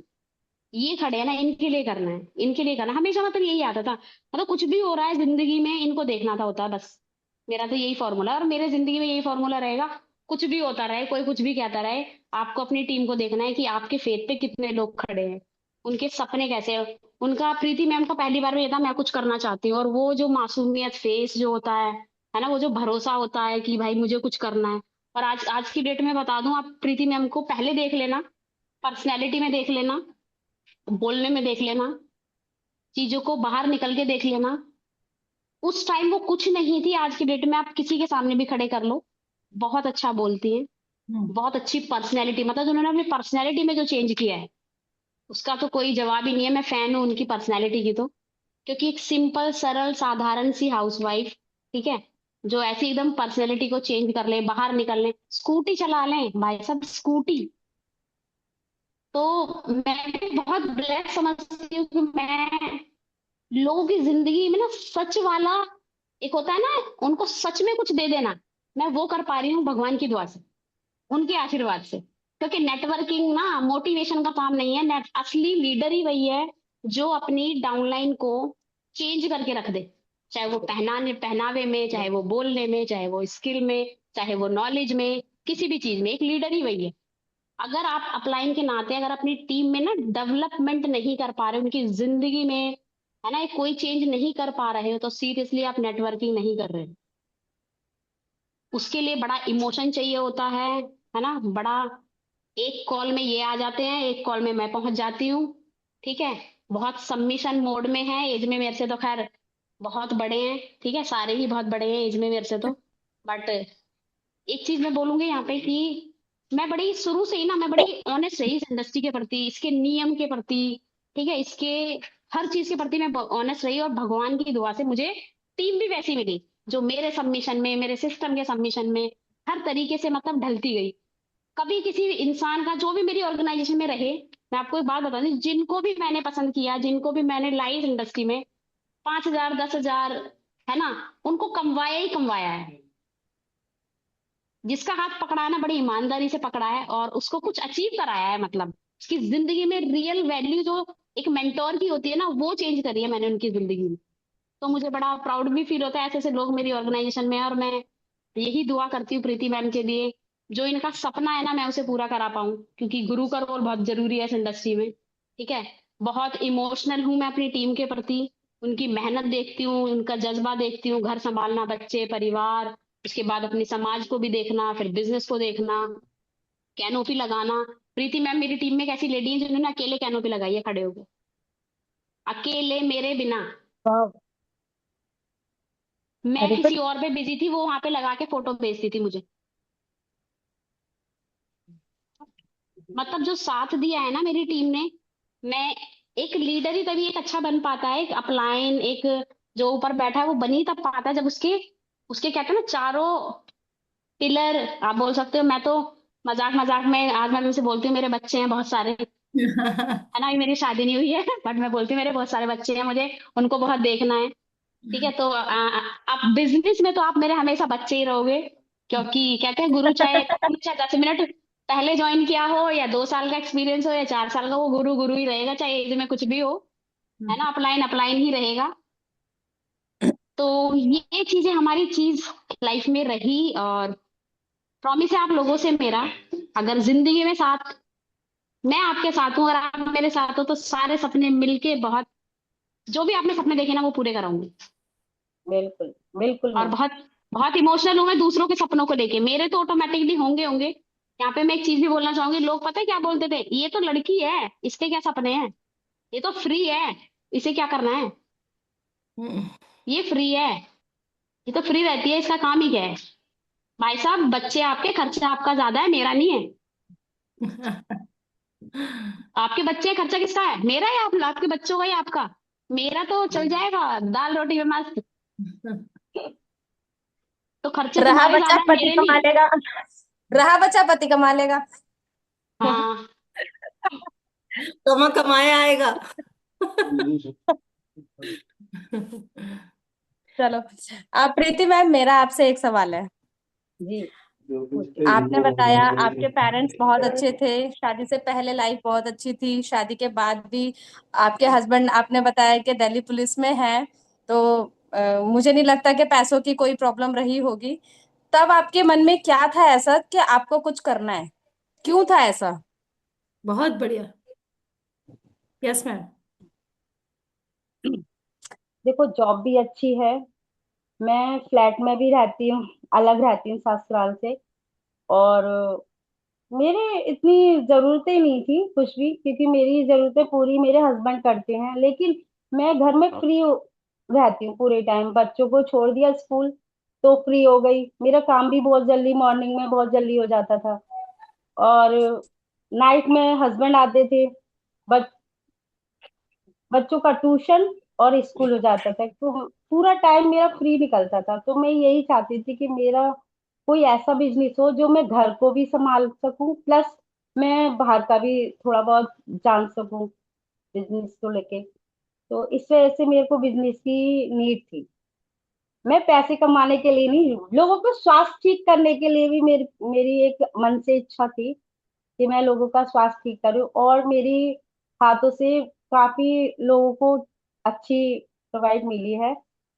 ये खड़े हैं ना, इनके लिए करना है, इनके लिए करना है। हमेशा मतलब यही आता था, मतलब कुछ भी हो रहा है जिंदगी में इनको देखना था, होता है बस। मेरा तो यही फॉर्मूला है और मेरे जिंदगी में यही फॉर्मूला रहेगा। कुछ भी होता रहे, कोई कुछ भी कहता रहे, आपको अपनी टीम को देखना है कि आपके फेथ पे कितने लोग खड़े हैं, उनके सपने कैसे हैं। उनका, प्रीति मैम का पहली बार में ये था मैं कुछ करना चाहती हूँ, और वो जो मासूमियत फेस जो होता है ना, वो जो भरोसा होता है कि भाई मुझे कुछ करना है। और आज आज की डेट में बता दूं, आप प्रीति मैम को पहले देख लेना, पर्सनैलिटी में देख लेना, बोलने में देख लेना, चीजों को बाहर निकल के देख लेना। उस टाइम वो कुछ नहीं थी, आज की डेट में आप किसी के सामने भी खड़े कर लो, बहुत अच्छा बोलती हैं। हम्म। बहुत अच्छी पर्सनैलिटी, मतलब उन्होंने अपनी पर्सनैलिटी में जो चेंज किया है, उसका तो कोई जवाब ही नहीं है। मैं फैन हूँ उनकी पर्सनैलिटी की तो, क्योंकि एक सिंपल सरल साधारण सी हाउसवाइफ, ठीक है, जो ऐसी एकदम पर्सनैलिटी को चेंज कर ले, बाहर निकल ले, स्कूटी चला लें भाई साहब, स्कूटी। तो मैं भी बहुत ब्लेस समझती हूँ कि मैं लोगों की जिंदगी में ना सच वाला, एक होता है ना, उनको सच में कुछ दे देना, मैं वो कर पा रही हूँ भगवान की दुआ से, उनके आशीर्वाद से। क्योंकि नेटवर्किंग ना मोटिवेशन का काम नहीं है, नेट असली लीडर ही वही है जो अपनी डाउनलाइन को चेंज करके रख दे। चाहे वो पहनाने पहनावे में, चाहे वो बोलने में, चाहे वो स्किल में, चाहे वो नॉलेज में, किसी भी चीज में एक लीडर ही वही है। अगर आप अपलाइन के नाते अगर अपनी टीम में ना डेवलपमेंट नहीं कर पा रहे, उनकी जिंदगी में है ना कोई चेंज नहीं कर पा रहे हो, तो सीरियसली आप नेटवर्किंग नहीं कर रहे हो। उसके लिए बड़ा इमोशन चाहिए होता है ना, बड़ा। एक कॉल में ये आ जाते हैं, एक कॉल में मैं पहुंच जाती हूँ, ठीक है। बहुत सबमिशन मोड में है, एज में मेरे से तो खैर बहुत बड़े हैं, ठीक है, सारे ही बहुत बड़े हैं एज में मेरे से तो। बट एक चीज मैं बोलूंगी यहाँ पे कि मैं बड़ी शुरू से ही ना, मैं बड़ी ऑनेस्ट रही इस इंडस्ट्री के प्रति, इसके नियम के प्रति, ठीक है, इसके हर चीज के प्रति मैं ऑनेस्ट रही, और भगवान की दुआ से मुझे टीम भी वैसी मिली, जो मेरे सबमिशन में, मेरे सिस्टम के सबमिशन में हर तरीके से मतलब ढलती गई। कभी किसी इंसान का, जो भी मेरी ऑर्गेनाइजेशन में रहे, मैं आपको एक बात बता दूं, जिनको भी मैंने पसंद किया, जिनको भी मैंने लाई इस इंडस्ट्री में, 5,000 10,000 है ना, उनको कमवाया ही कमवाया है। जिसका हाथ पकड़ा है ना, बड़ी ईमानदारी से पकड़ा है और उसको कुछ अचीव कराया है, मतलब उसकी जिंदगी में रियल वैल्यू जो एक मेंटोर की होती है ना, वो चेंज करी है मैंने उनकी जिंदगी में। तो मुझे बड़ा प्राउड भी फील होता है ऐसे ऐसे लोग मेरी ऑर्गेनाइजेशन में हैं, और मैं यही दुआ करती हूँ प्रीति मैम के लिए, जो इनका सपना है ना मैं उसे पूरा करा पाऊँ, क्योंकि गुरु का रोल बहुत जरूरी है इस इंडस्ट्री में, ठीक है। बहुत इमोशनल हूँ मैं अपनी टीम के प्रति, उनकी मेहनत देखती हूँ, उनका जज्बा देखती हूँ, घर संभालना, बच्चे, परिवार, उसके बाद अपनी समाज को भी देखना, फिर बिजनेस को देखना, कैनोपी लगाना। प्रीति मैम मेरी टीम में एक ऐसी लेडी है जिन्होंने अकेले कैनोपी लगाई है खड़े होकर, अकेले मेरे बिना। वाह। मैं वेरी किसी गुड। और पे बिजी थी, वो वहां पे लगा के फोटो भेजती थी मुझे। मतलब जो साथ दिया है ना मेरी टीम ने, मैं, एक लीडर ही तभी एक अच्छा बन पाता है, एक अपलाइन, एक जो ऊपर बैठा है वो बन ही तब पाता है जब उसके उसके कहते हैं ना चारों पिलर, आप बोल सकते हो। मैं तो मजाक मजाक में आज मैं तुमसे बोलती हूँ, मेरे बच्चे हैं बहुत सारे, है ना, अभी मेरी शादी नहीं हुई है बट मैं बोलती हूँ मेरे बहुत सारे बच्चे हैं, मुझे उनको बहुत देखना है, ठीक है। तो आप बिजनेस में तो आप मेरे हमेशा बच्चे ही रहोगे, क्योंकि कहते हैं गुरु चाहे तुमने चाहे 10 मिनट पहले ज्वाइन किया हो, या 2 साल का एक्सपीरियंस हो, या 4 साल का, वो गुरु गुरु ही रहेगा, चाहे एज में कुछ भी हो, है ना, अपलाइन अपलाइन ही रहेगा। तो ये चीजें हमारी चीज लाइफ में रही, और प्रॉमिस है आप लोगों से मेरा, अगर जिंदगी में साथ, मैं आपके साथ हूँ, अगर आप मेरे साथ हो, तो सारे सपने मिलके बहुत, जो भी आपने सपने देखे ना वो पूरे कराऊंगी। बिल्कुल बिल्कुल और मैम। बहुत बहुत इमोशनल हूं मैं दूसरों के सपनों को लेके, मेरे तो ऑटोमेटिकली होंगे होंगे। यहाँ पे मैं एक चीज भी बोलना चाहूंगी, लोग पता है क्या बोलते थे, ये तो लड़की है, इसके क्या सपने हैं, ये तो फ्री है, इसे क्या करना है, ये फ्री है, ये तो फ्री रहती है, इसका काम ही क्या है। भाई साहब, बच्चे आपके, खर्चा आपका ज्यादा है, मेरा नहीं है। आपके बच्चे, खर्चा किसका है, मेरा या आपके बच्चों का या आपका? मेरा तो चल जाएगा दाल रोटी में मस्त, तो खर्चे रहा तुम्हारे बचा ज्यादा है, पति मेरे कमा नहीं। लेगा। रहा बचा पति कमा लेगा। हाँ। कमा कमाया आएगा। चलो, आप प्रीति मैम, मेरा आपसे एक सवाल है। जी। आपने बताया आपके पेरेंट्स बहुत अच्छे थे, शादी से पहले लाइफ बहुत अच्छी थी, शादी के बाद भी आपके हस्बैंड आपने बताया कि दिल्ली पुलिस में है, तो मुझे नहीं लगता कि पैसों की कोई प्रॉब्लम रही होगी। तब आपके मन में क्या था ऐसा कि आपको कुछ करना है? क्यों था ऐसा? बहुत बढ़िया। Yes ma'am. देखो, जॉब भी अच्छी है, मैं फ्लैट में भी रहती हूँ, अलग रहती हूँ ससुराल से। और मेरे इतनी जरूरतें नहीं थी कुछ भी, क्योंकि मेरी जरूरतें पूरी मेरे हस्बैंड करते हैं। लेकिन मैं घर में फ्री रहती हूँ पूरे टाइम। बच्चों को छोड़ दिया स्कूल तो फ्री हो गई। मेरा काम भी बहुत जल्दी, मॉर्निंग में बहुत जल्दी हो जाता था। और नाइट में हस्बैंड आते थे। बच बच्चों का ट्यूशन और स्कूल हो जाता था, तो पूरा टाइम मेरा फ्री निकलता था। तो मैं यही चाहती थी कि मेरा कोई ऐसा बिजनेस हो जो मैं घर को भी संभाल सकूं, प्लस मैं बाहर का भी थोड़ा बहुत जान सकूं बिजनेस को लेके। तो इस वजह से मेरे को बिजनेस की नीड थी। मैं पैसे कमाने के लिए नहीं, लोगों को स्वास्थ्य ठीक करने के लिए भी मेरी मेरी एक मन से इच्छा थी कि मैं लोगों का स्वास्थ्य ठीक करूं। और मेरी हाथों से काफी लोगों को अच्छी प्रोवाइड मिली है,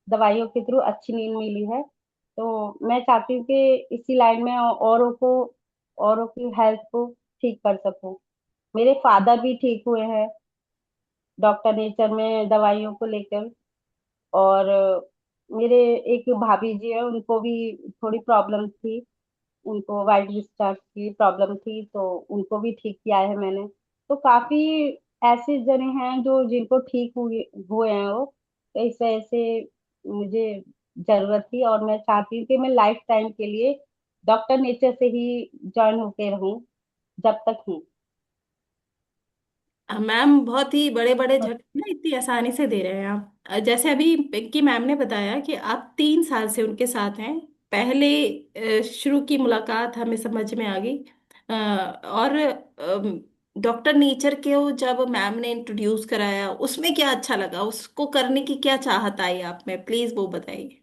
दवाइयों के थ्रू अच्छी नींद मिली है। तो मैं चाहती हूँ कि इसी लाइन में औरों की हेल्थ को ठीक कर सकूं। मेरे फादर भी ठीक हुए हैं डॉक्टर नेचर में दवाइयों को लेकर। और मेरे एक भाभी जी है, उनको भी थोड़ी प्रॉब्लम थी, उनको वाइट डिस्चार्ज की प्रॉब्लम थी, तो उनको भी ठीक किया है मैंने। तो काफी ऐसे जने हैं जो जिनको ठीक हुए हुए हैं वो। तो इस वजह से मुझे जरूरत थी, और मैं चाहती हूँ कि मैं लाइफ टाइम के लिए डॉक्टर नेचर से ही जॉइन होके रहूं जब तक हूँ। मैम बहुत ही बड़े बड़े झटके ना इतनी आसानी से दे रहे हैं आप। जैसे अभी पिंकी मैम ने बताया कि आप 3 साल से उनके साथ हैं। पहले शुरू की मुलाकात हमें समझ में आ गई। और डॉक्टर नेचर के वो जब मैम ने इंट्रोड्यूस कराया उसमें क्या अच्छा लगा, उसको करने की क्या चाहत आई आप में, प्लीज वो बताइए।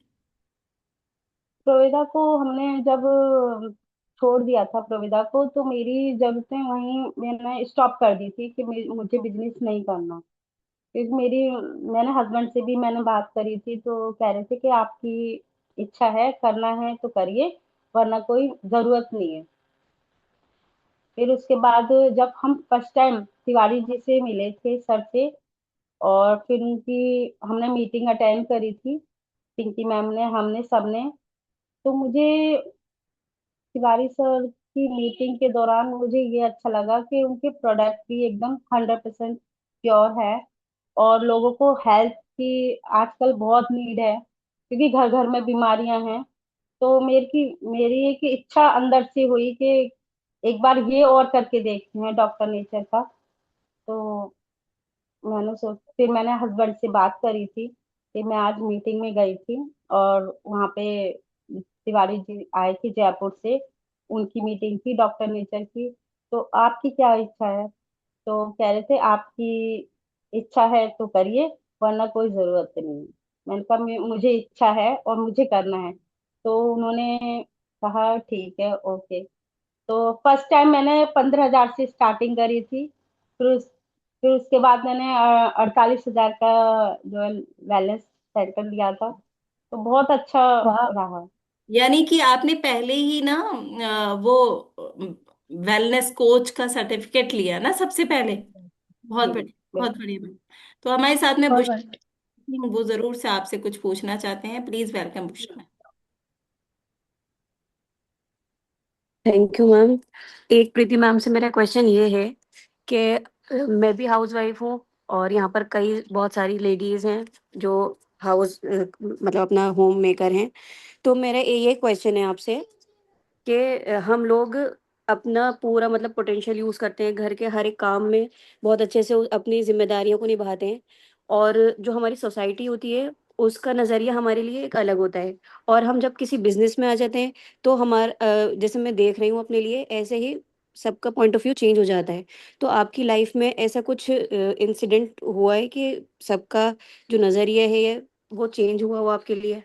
प्रवेदा को हमने जब छोड़ दिया था प्रवेदा को, तो मेरी जरूरतें वहीं मैंने स्टॉप कर दी थी कि मुझे बिजनेस नहीं करना। क्योंकि मैंने हस्बैंड से भी मैंने बात करी थी, तो कह रहे थे कि आपकी इच्छा है, करना है तो करिए, वरना कोई जरूरत नहीं है। फिर उसके बाद जब हम फर्स्ट टाइम तिवारी जी से मिले थे, सर से, और फिर उनकी हमने मीटिंग अटेंड करी थी, पिंकी मैम ने, हमने सबने। तो मुझे तिवारी सर की मीटिंग के दौरान मुझे ये अच्छा लगा कि उनके प्रोडक्ट भी एकदम 100% प्योर है। और लोगों को हेल्थ की आजकल बहुत नीड है, क्योंकि घर घर में बीमारियां हैं। तो मेरी एक इच्छा अंदर से हुई कि एक बार ये और करके देखते हैं डॉक्टर नेचर का। तो फिर मैंने हस्बैंड से बात करी थी कि मैं आज मीटिंग में गई थी, और वहाँ पे तिवारी जी आए थे जयपुर से, उनकी मीटिंग थी डॉक्टर नेचर की। तो आपकी क्या इच्छा है? तो कह रहे थे आपकी इच्छा है तो करिए, वरना कोई जरूरत नहीं है। मैंने कहा मुझे इच्छा है और मुझे करना है। तो उन्होंने कहा ठीक है, ओके। तो फर्स्ट टाइम मैंने 15,000 से स्टार्टिंग करी थी। फिर उसके बाद मैंने 48,000 का जो है वेलनेस सेंटर लिया था। तो बहुत अच्छा वाह। रहा। यानी कि आपने पहले ही ना वो वेलनेस कोच का सर्टिफिकेट लिया ना सबसे पहले। बहुत जी बढ़िया, बहुत बिल्कुल। बढ़िया बात। तो हमारे साथ में बहुत बुशरा, बढ़िया। वो जरूर से आपसे कुछ पूछना चाहते हैं, please welcome Bushra. Thank you ma'am. एक प्रीति मैम से मेरा क्वेश्चन ये है कि मैं भी हाउस वाइफ हूँ और यहाँ पर कई बहुत सारी लेडीज हैं जो हाउस मतलब अपना होम मेकर हैं। तो मेरा ये क्वेश्चन है आपसे कि हम लोग अपना पूरा मतलब पोटेंशियल यूज करते हैं घर के हर एक काम में, बहुत अच्छे से अपनी जिम्मेदारियों को निभाते हैं। और जो हमारी सोसाइटी होती है उसका नज़रिया हमारे लिए एक अलग होता है। और हम जब किसी बिजनेस में आ जाते हैं तो जैसे मैं देख रही हूँ अपने लिए, ऐसे ही सबका पॉइंट ऑफ व्यू चेंज हो जाता है। तो आपकी लाइफ में ऐसा कुछ इंसिडेंट हुआ है कि सबका जो नज़रिया है ये वो चेंज हुआ हो आपके लिए?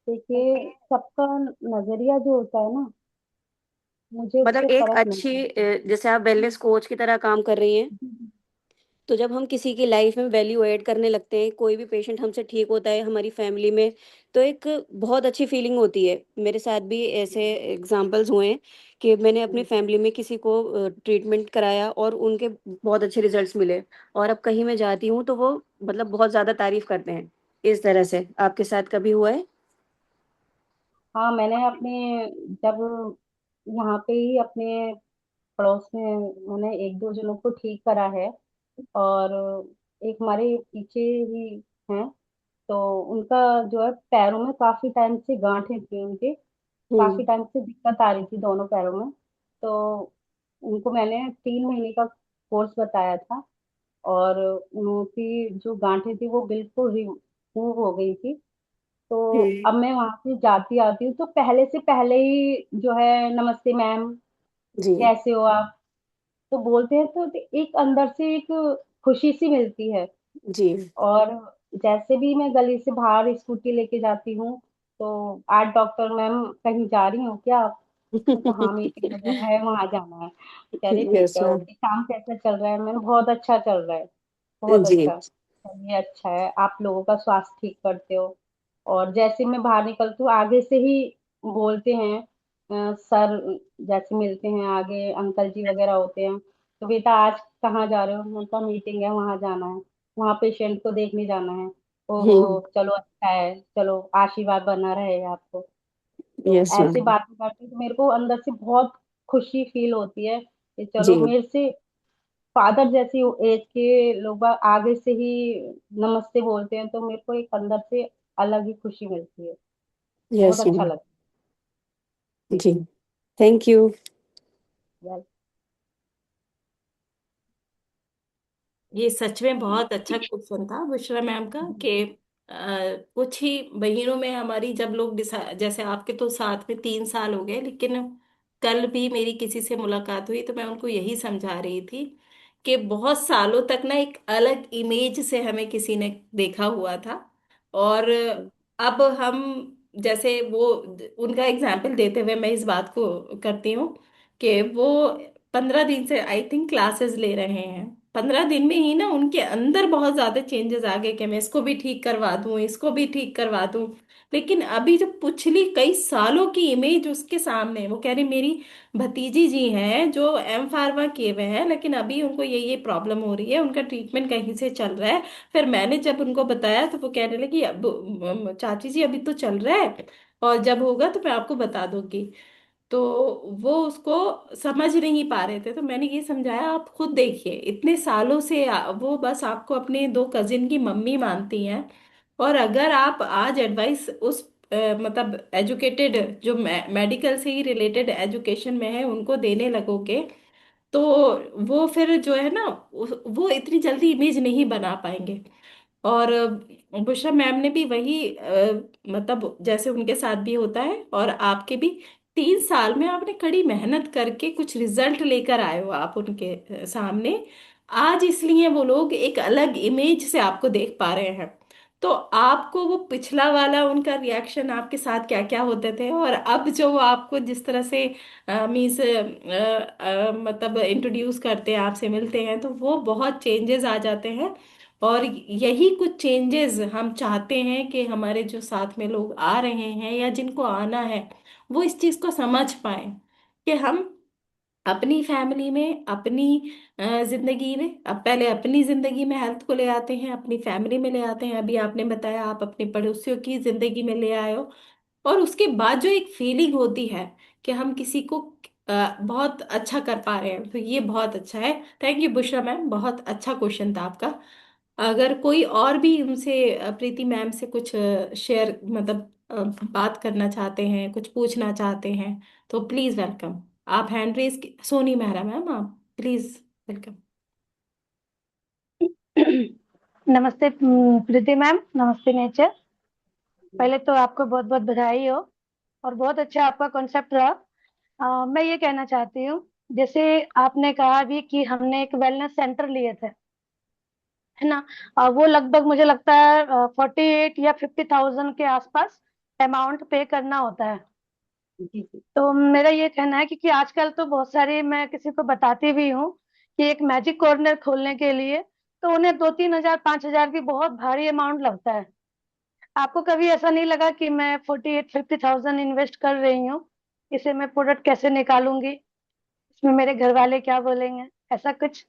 देखिए, सबका नजरिया जो होता है ना, मुझे उस मतलब पर एक फर्क नहीं अच्छी पड़ता। जैसे आप वेलनेस कोच की तरह काम कर रही हैं, तो जब हम किसी की लाइफ में वैल्यू ऐड करने लगते हैं, कोई भी पेशेंट हमसे ठीक होता है हमारी फैमिली में, तो एक बहुत अच्छी फीलिंग होती है। मेरे साथ भी ऐसे एग्जांपल्स हुए हैं कि मैंने अपनी फैमिली में किसी को ट्रीटमेंट कराया और उनके बहुत अच्छे रिजल्ट्स मिले, और अब कहीं मैं जाती हूँ तो वो मतलब बहुत ज्यादा तारीफ करते हैं। इस तरह से आपके साथ कभी हुआ है? हाँ, मैंने अपने, जब यहाँ पे ही अपने पड़ोस में मैंने एक दो जनों को ठीक करा है। और एक हमारे पीछे ही हैं, तो उनका जो है पैरों में काफी टाइम से गांठें थी उनके, काफी हम्म। टाइम से दिक्कत आ रही थी दोनों पैरों में। तो उनको मैंने 3 महीने का कोर्स बताया था, और उनकी जो गांठें थी वो बिल्कुल रिमूव हो गई थी। तो अब हम्म। मैं वहां से जाती आती हूँ तो पहले से पहले ही जो है, नमस्ते मैम, जी। कैसे हो आप, तो बोलते हैं तो एक अंदर से एक खुशी सी मिलती है। जी। और जैसे भी मैं गली से बाहर स्कूटी लेके जाती हूँ, तो आज डॉक्टर मैम कहीं जा रही हो क्या आप? मैं कहा हाँ, मीटिंग वगैरह है, वहां जाना है। कह रही ठीक यस है, मैम। ओके, काम कैसा चल रहा है? मैंने बहुत अच्छा चल रहा है, बहुत जी। अच्छा। चलिए, अच्छा है, आप लोगों का स्वास्थ्य ठीक करते हो। और जैसे मैं बाहर निकलती हूँ आगे से ही बोलते हैं, सर जैसे मिलते हैं आगे, अंकल जी वगैरह होते हैं, तो बेटा आज कहाँ जा रहे हो? उनका मीटिंग है, वहां जाना है, वहां पेशेंट को देखने जाना है। ओहो, हम्म। चलो अच्छा है, चलो आशीर्वाद बना रहे आपको। तो यस ऐसे मैम। बातें करते तो मेरे को अंदर से बहुत खुशी फील होती है कि जी। चलो मेरे से फादर जैसी एज के लोग आगे से ही नमस्ते बोलते हैं, तो मेरे को एक अंदर से अलग ही खुशी मिलती है। बहुत यस अच्छा मैम। लगता है। जी। Thank you. जी। ये सच में बहुत अच्छा क्वेश्चन था बुशरा मैम का कि कुछ ही महीनों में हमारी, जब लोग जैसे आपके तो साथ में 3 साल हो गए, लेकिन कल भी मेरी किसी से मुलाकात हुई तो मैं उनको यही समझा रही थी कि बहुत सालों तक ना एक अलग इमेज से हमें किसी ने देखा हुआ था, और अब हम, जैसे वो, उनका एग्जाम्पल देते हुए मैं इस बात को करती हूँ कि वो 15 दिन से आई थिंक क्लासेस ले रहे हैं। 15 दिन में ही ना उनके अंदर बहुत ज्यादा चेंजेस आ गए कि मैं इसको भी ठीक करवा दूं, इसको भी ठीक करवा दूं। लेकिन अभी जो पिछली कई सालों की इमेज उसके सामने है, वो कह रही मेरी भतीजी जी हैं जो एम फार्मा किए हुए हैं, लेकिन अभी उनको ये प्रॉब्लम हो रही है, उनका ट्रीटमेंट कहीं से चल रहा है। फिर मैंने जब उनको बताया तो वो कहने लगी, अब चाची जी अभी तो चल रहा है, और जब होगा तो मैं आपको बता दूंगी। तो वो उसको समझ नहीं पा रहे थे, तो मैंने ये समझाया आप खुद देखिए, इतने सालों से वो बस आपको अपने 2 कजिन की मम्मी मानती हैं, और अगर आप आज एडवाइस उस मतलब एजुकेटेड जो मेडिकल से ही रिलेटेड एजुकेशन में है उनको देने लगोगे, तो वो फिर जो है ना, वो इतनी जल्दी इमेज नहीं बना पाएंगे। और बुशरा मैम ने भी वही मतलब जैसे उनके साथ भी होता है, और आपके भी 3 साल में आपने कड़ी मेहनत करके कुछ रिजल्ट लेकर आए हो आप उनके सामने आज, इसलिए वो लोग एक अलग इमेज से आपको देख पा रहे हैं। तो आपको वो पिछला वाला उनका रिएक्शन आपके साथ क्या क्या होते थे, और अब जो वो आपको जिस तरह से मीन्स मतलब इंट्रोड्यूस करते हैं, आपसे मिलते हैं, तो वो बहुत चेंजेस आ जाते हैं। और यही कुछ चेंजेस हम चाहते हैं कि हमारे जो साथ में लोग आ रहे हैं या जिनको आना है, वो इस चीज को समझ पाए कि हम अपनी फैमिली में, अपनी जिंदगी में, अब पहले अपनी जिंदगी में हेल्थ को ले आते हैं, अपनी फैमिली में ले आते हैं। अभी आपने बताया आप अपने पड़ोसियों की जिंदगी में ले आए हो, और उसके बाद जो एक फीलिंग होती है कि हम किसी को बहुत अच्छा कर पा रहे हैं, तो ये बहुत अच्छा है। थैंक यू बुशरा मैम, बहुत अच्छा क्वेश्चन था आपका। अगर कोई और भी उनसे प्रीति मैम से कुछ शेयर मतलब बात करना चाहते हैं, कुछ पूछना चाहते हैं, तो प्लीज वेलकम। आप hand raise, Soni Mehra ma'am, आप प्लीज वेलकम। नमस्ते प्रीति मैम, नमस्ते नेचर। पहले तो आपको बहुत बहुत बधाई हो, और बहुत अच्छा आपका कॉन्सेप्ट रहा। मैं ये कहना चाहती हूँ, जैसे आपने कहा भी कि हमने एक वेलनेस सेंटर लिए थे, है ना। वो लगभग मुझे लगता है 48 या 50,000 के आसपास अमाउंट पे करना होता है। जी जी। तो मेरा ये कहना है कि आजकल तो बहुत सारे, मैं किसी को बताती भी हूँ कि एक मैजिक कॉर्नर खोलने के लिए तो उन्हें 2-3 हजार 5 हजार भी बहुत भारी अमाउंट लगता है। आपको कभी ऐसा नहीं लगा कि मैं 48-50,000 इन्वेस्ट कर रही हूँ, इसे मैं प्रोडक्ट कैसे निकालूंगी, इसमें मेरे घर वाले क्या बोलेंगे, ऐसा कुछ?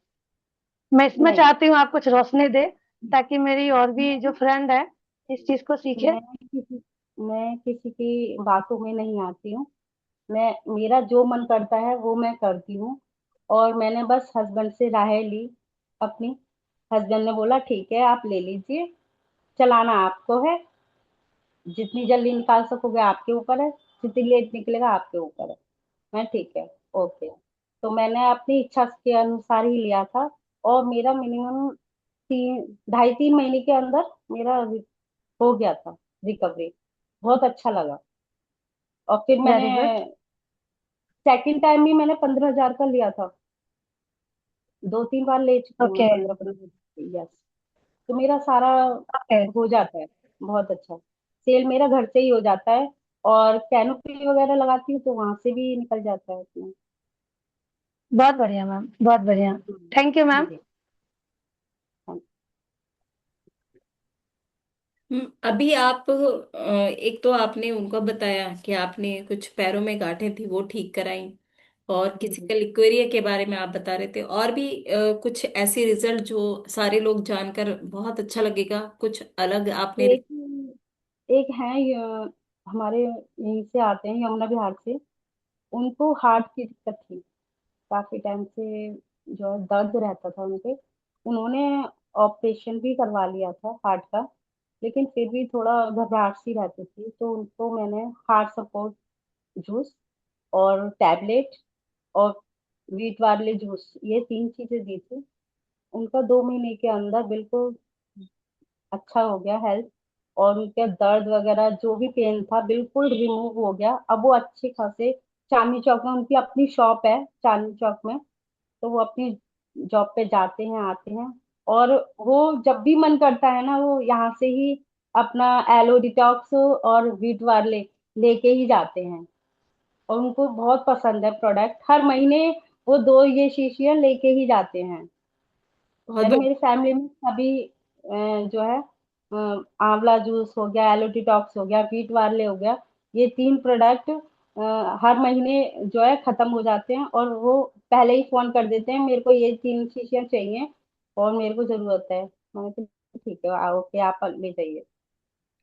मैं इसमें नहीं, चाहती हूँ आप कुछ रोशनी दे, ताकि मेरी और भी जो फ्रेंड है इस चीज को सीखे। मैं किसी मैं किसी की बातों में नहीं आती हूँ। मैं मेरा जो मन करता है वो मैं करती हूँ। और मैंने बस हस्बैंड से राय ली अपनी। हस्बैंड ने बोला ठीक है आप ले लीजिए, चलाना आपको है, जितनी जल्दी निकाल सकोगे आपके ऊपर है, जितनी लेट निकलेगा आपके ऊपर है। मैं ठीक है, ओके। तो मैंने अपनी इच्छा के अनुसार ही लिया था। और मेरा मिनिमम 2.5-3 महीने के अंदर मेरा हो गया था रिकवरी। बहुत अच्छा लगा। और फिर मैंने वेरी गुड। सेकंड टाइम भी मैंने 15,000 का लिया था। 2-3 बार ले चुकी हूँ मैं ओके। 15-15। यस। तो मेरा सारा ओके। हो जाता है। बहुत अच्छा। सेल मेरा घर से ही हो जाता है। और कैनोपी वगैरह लगाती हूँ तो वहां से भी निकल जाता है उसमें। बहुत बढ़िया मैम, बहुत बढ़िया। थैंक यू जी मैम। जी। हाँ। अभी आप एक तो आपने उनको बताया कि आपने कुछ पैरों में गांठें थी वो ठीक कराई, और जी किसी जी। का लिक्वेरिया के बारे में आप बता रहे थे, और भी कुछ ऐसी रिजल्ट जो सारे लोग जानकर बहुत अच्छा लगेगा, कुछ अलग आपने। एक एक है हमारे यहीं से आते हैं, यमुना बिहार से। उनको हार्ट की दिक्कत थी काफी टाइम से, जो है दर्द रहता था उनके। उन्होंने ऑपरेशन भी करवा लिया था हार्ट का, लेकिन फिर भी थोड़ा घबराहट सी रहती थी। तो उनको मैंने हार्ट सपोर्ट जूस और टैबलेट और वीट वाले जूस, ये 3 चीजें दी थी। उनका 2 महीने के अंदर बिल्कुल अच्छा हो गया हेल्थ। और उनके दर्द वगैरह जो भी पेन था बिल्कुल रिमूव हो गया। अब वो अच्छे खासे चांदनी चौक में, उनकी अपनी शॉप है चांदनी चौक में, तो वो अपनी जॉब पे जाते हैं आते हैं। और वो जब भी मन करता है ना वो यहाँ से ही अपना एलो डिटॉक्स और वीट वाले लेके ही जाते हैं। और उनको बहुत पसंद है प्रोडक्ट। हर महीने वो 2 ये शीशियां लेके ही जाते हैं। बहुत यानी बहुत मेरी फैमिली में सभी जो है आंवला जूस हो गया, एलो डिटॉक्स हो गया, वीट वाले हो गया, ये 3 प्रोडक्ट हर महीने जो है खत्म हो जाते हैं। और वो पहले ही फोन कर देते हैं मेरे को ये 3 शीशियां चाहिए और मेरे को जरूरत है। मैंने कहा ठीक है ओके आप ले जाइए।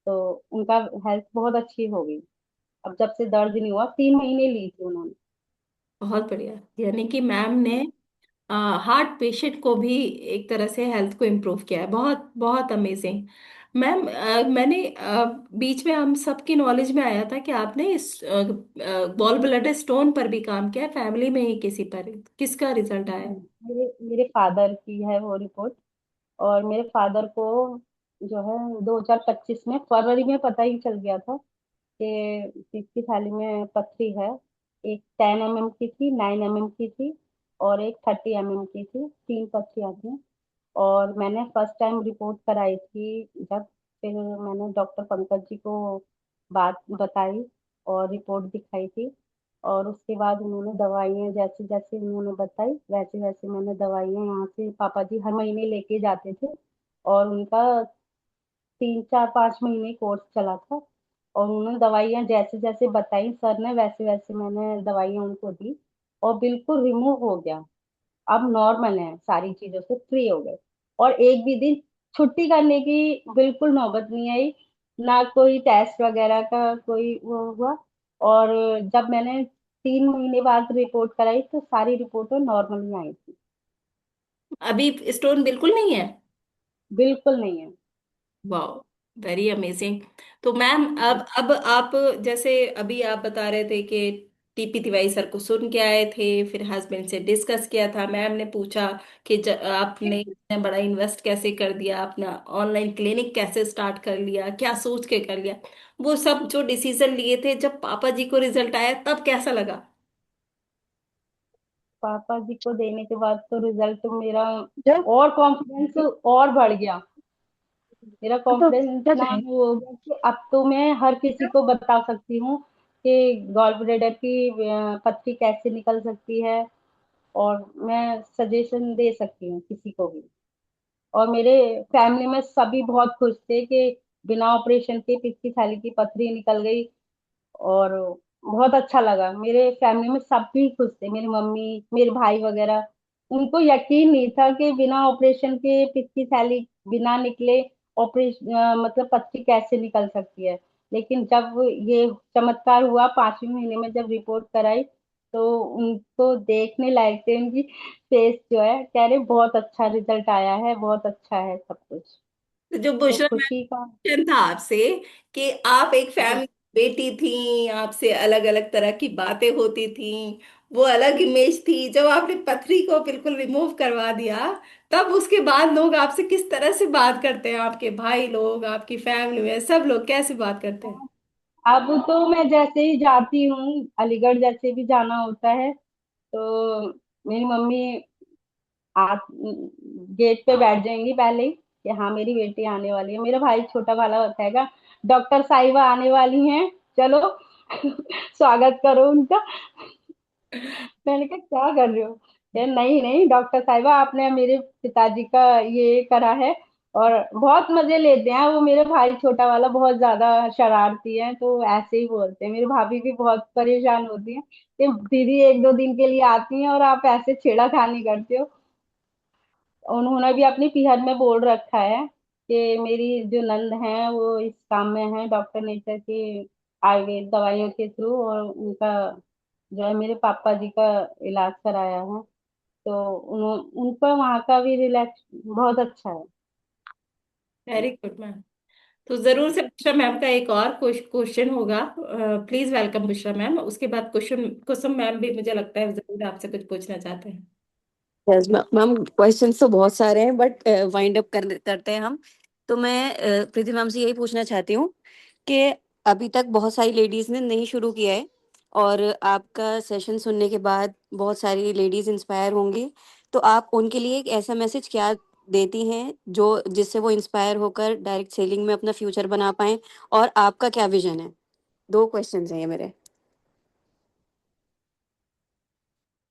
तो उनका हेल्थ बहुत अच्छी हो गई। अब जब से दर्द नहीं हुआ, 3 महीने ली थी उन्होंने। बहुत बढ़िया, यानी कि मैम ने हार्ट पेशेंट को भी एक तरह से हेल्थ को इम्प्रूव किया है। बहुत बहुत अमेजिंग। मैम मैंने बीच में हम सबकी नॉलेज में आया था कि आपने इस गॉल ब्लैडर स्टोन पर भी काम किया है, फैमिली में ही किसी पर, किसका रिजल्ट आया है? मेरे मेरे फादर की है वो रिपोर्ट। और मेरे फादर को जो है 2025 में फरवरी में पता ही चल गया था कि किसकी थाली में पथरी है। एक 10 mm की थी, 9 mm की थी, और एक 30 mm की थी। 3 पथरियाँ थी। और मैंने फर्स्ट टाइम रिपोर्ट कराई थी जब, फिर मैंने डॉक्टर पंकज जी को बात बताई और रिपोर्ट दिखाई थी। और उसके बाद उन्होंने दवाइयाँ जैसे जैसे उन्होंने बताई वैसे वैसे मैंने दवाइयाँ यहाँ से पापा जी हर महीने लेके जाते थे। और उनका 3-4-5 महीने कोर्स चला था। और उन्होंने दवाइयाँ जैसे जैसे बताई सर ने वैसे वैसे मैंने दवाइयाँ उनको दी। और बिल्कुल रिमूव हो गया। अब नॉर्मल है, सारी चीजों से फ्री हो गए। और एक भी दिन छुट्टी करने की बिल्कुल नौबत नहीं आई, ना कोई टेस्ट वगैरह का कोई वो हुआ। और जब मैंने 3 महीने बाद रिपोर्ट कराई तो सारी रिपोर्टें नॉर्मल ही आई थी। अभी स्टोन बिल्कुल नहीं है? बिल्कुल नहीं है। वाह, वेरी अमेजिंग। तो मैम अब आप, जैसे अभी आप बता रहे थे कि टीपी तिवारी सर को सुन के आए थे, फिर हस्बैंड से डिस्कस किया था, मैम ने पूछा कि आपने इतना बड़ा इन्वेस्ट कैसे कर दिया, अपना ऑनलाइन क्लिनिक कैसे स्टार्ट कर लिया, क्या सोच के कर लिया, वो सब जो डिसीजन लिए थे, जब पापा जी को रिजल्ट आया तब कैसा लगा? पापा जी को देने के बाद तो रिजल्ट मेरा जो और कॉन्फिडेंस और बढ़ गया। मेरा तो कॉन्फिडेंस क्या इतना चाहिए? हो गया कि अब तो मैं हर किसी को बता सकती हूँ कि गॉल ब्लैडर की पथरी कैसे निकल सकती है, और मैं सजेशन दे सकती हूँ किसी को भी। और मेरे फैमिली में सभी बहुत खुश थे कि बिना ऑपरेशन के पित्ती थैली की पथरी निकल गई, और बहुत अच्छा लगा। मेरे फैमिली में सब भी खुश थे, मेरी मम्मी, मेरे भाई वगैरह। उनको यकीन नहीं था कि बिना ऑपरेशन के पित्ती थैली बिना निकले ऑपरेशन मतलब पथरी कैसे निकल सकती है। लेकिन जब ये चमत्कार हुआ 5वें महीने में, जब रिपोर्ट कराई, तो उनको देखने लायक थे। उनकी फेस जो है, कह रहे बहुत अच्छा रिजल्ट आया है, बहुत अच्छा है सब कुछ। तो जो तो बुशरा खुशी का। मैम था आपसे कि आप एक जी। फैमिली बेटी थी, आपसे अलग अलग तरह की बातें होती थी, वो अलग इमेज थी। जब आपने पथरी को बिल्कुल रिमूव करवा दिया, तब उसके बाद लोग आपसे किस तरह से बात करते हैं? आपके भाई लोग, आपकी फैमिली में सब लोग कैसे बात करते हैं? अब तो मैं जैसे ही जाती हूँ, अलीगढ़ जैसे भी जाना होता है, तो मेरी मम्मी आ गेट पे बैठ जाएंगी पहले ही कि हाँ मेरी बेटी आने वाली है। मेरा भाई छोटा वाला होता है, डॉक्टर साहिबा आने वाली हैं, चलो स्वागत करो उनका। मैंने कहा क्या कर रहे हो? कहे, नहीं नहीं डॉक्टर साहिबा, आपने मेरे पिताजी का ये करा है। और बहुत मजे लेते हैं वो। मेरे भाई छोटा वाला बहुत ज्यादा शरारती है, तो ऐसे ही बोलते हैं। मेरी भाभी भी बहुत परेशान होती है कि दीदी 1-2 दिन के लिए आती हैं और आप ऐसे छेड़ाखानी करते हो। उन्होंने भी अपनी पीहर में बोल रखा है कि मेरी जो नंद है वो इस काम में है, डॉक्टर नेचर की आयुर्वेद दवाइयों के थ्रू, और उनका जो है मेरे पापा जी का इलाज कराया है। तो उनका वहाँ का भी रिलैक्स बहुत अच्छा है। Very good ma'am. तो जरूर से बुशरा मैम का एक और क्वेश्चन होगा। Please welcome Bushra ma'am. उसके बाद क्वेश्चन कुसुम मैम भी मुझे लगता है जरूर आपसे कुछ पूछना चाहते हैं। यस मैम, क्वेश्चंस तो बहुत सारे हैं बट वाइंड अप करते हैं हम। तो मैं प्रीति मैम से यही पूछना चाहती हूँ कि अभी तक बहुत सारी लेडीज ने नहीं शुरू किया है, और आपका सेशन सुनने के बाद बहुत सारी लेडीज इंस्पायर होंगी। तो आप उनके लिए एक ऐसा मैसेज क्या देती हैं जो जिससे वो इंस्पायर होकर डायरेक्ट सेलिंग में अपना फ्यूचर बना पाएं, और आपका क्या विजन है? दो क्वेश्चंस हैं ये मेरे।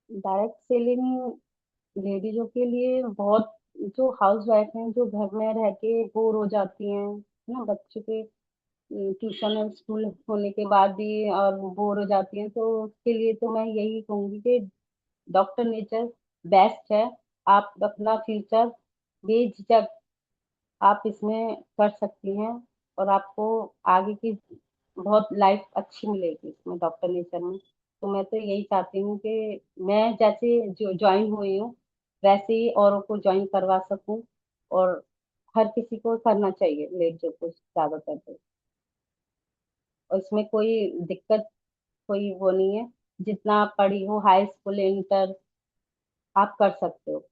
डायरेक्ट सेलिंग लेडीजों के लिए बहुत, जो हाउस वाइफ हैं, जो घर में रह के बोर हो जाती हैं, है ना, बच्चे के ट्यूशन और स्कूल होने के बाद भी और बोर हो जाती हैं, तो उसके लिए तो मैं यही कहूंगी कि डॉक्टर नेचर बेस्ट है। आप अपना फ्यूचर बेझिझक आप इसमें कर सकती हैं, और आपको आगे की बहुत लाइफ अच्छी मिलेगी इसमें, डॉक्टर नेचर में। तो मैं तो यही चाहती हूँ कि मैं जैसे जो ज्वाइन हुई हूँ, वैसे ही औरों को ज्वाइन करवा सकूं। और हर किसी को करना चाहिए, लेडीजों को ज्यादातर तो। और इसमें कोई दिक्कत, कोई वो नहीं है। जितना आप पढ़ी हो, हाई स्कूल, इंटर, आप कर सकते हो।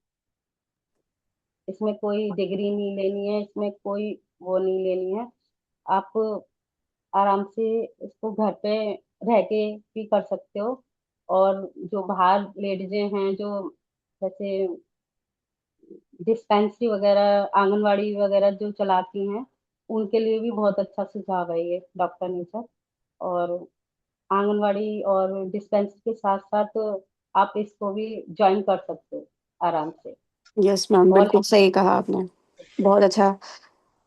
इसमें कोई डिग्री नहीं लेनी है, इसमें कोई वो नहीं लेनी है। आप आराम से इसको घर पे रह के भी कर सकते हो। और जो बाहर लेडीजें हैं, जो जैसे डिस्पेंसरी वगैरह, आंगनवाड़ी वगैरह जो चलाती हैं, उनके लिए भी बहुत अच्छा सुझाव है ये डॉक्टर नेचर। और आंगनवाड़ी और डिस्पेंसरी के साथ साथ आप इसको भी ज्वाइन कर सकते हो आराम से। यस मैम, बहुत बिल्कुल सही कहा आपने। बहुत अच्छा।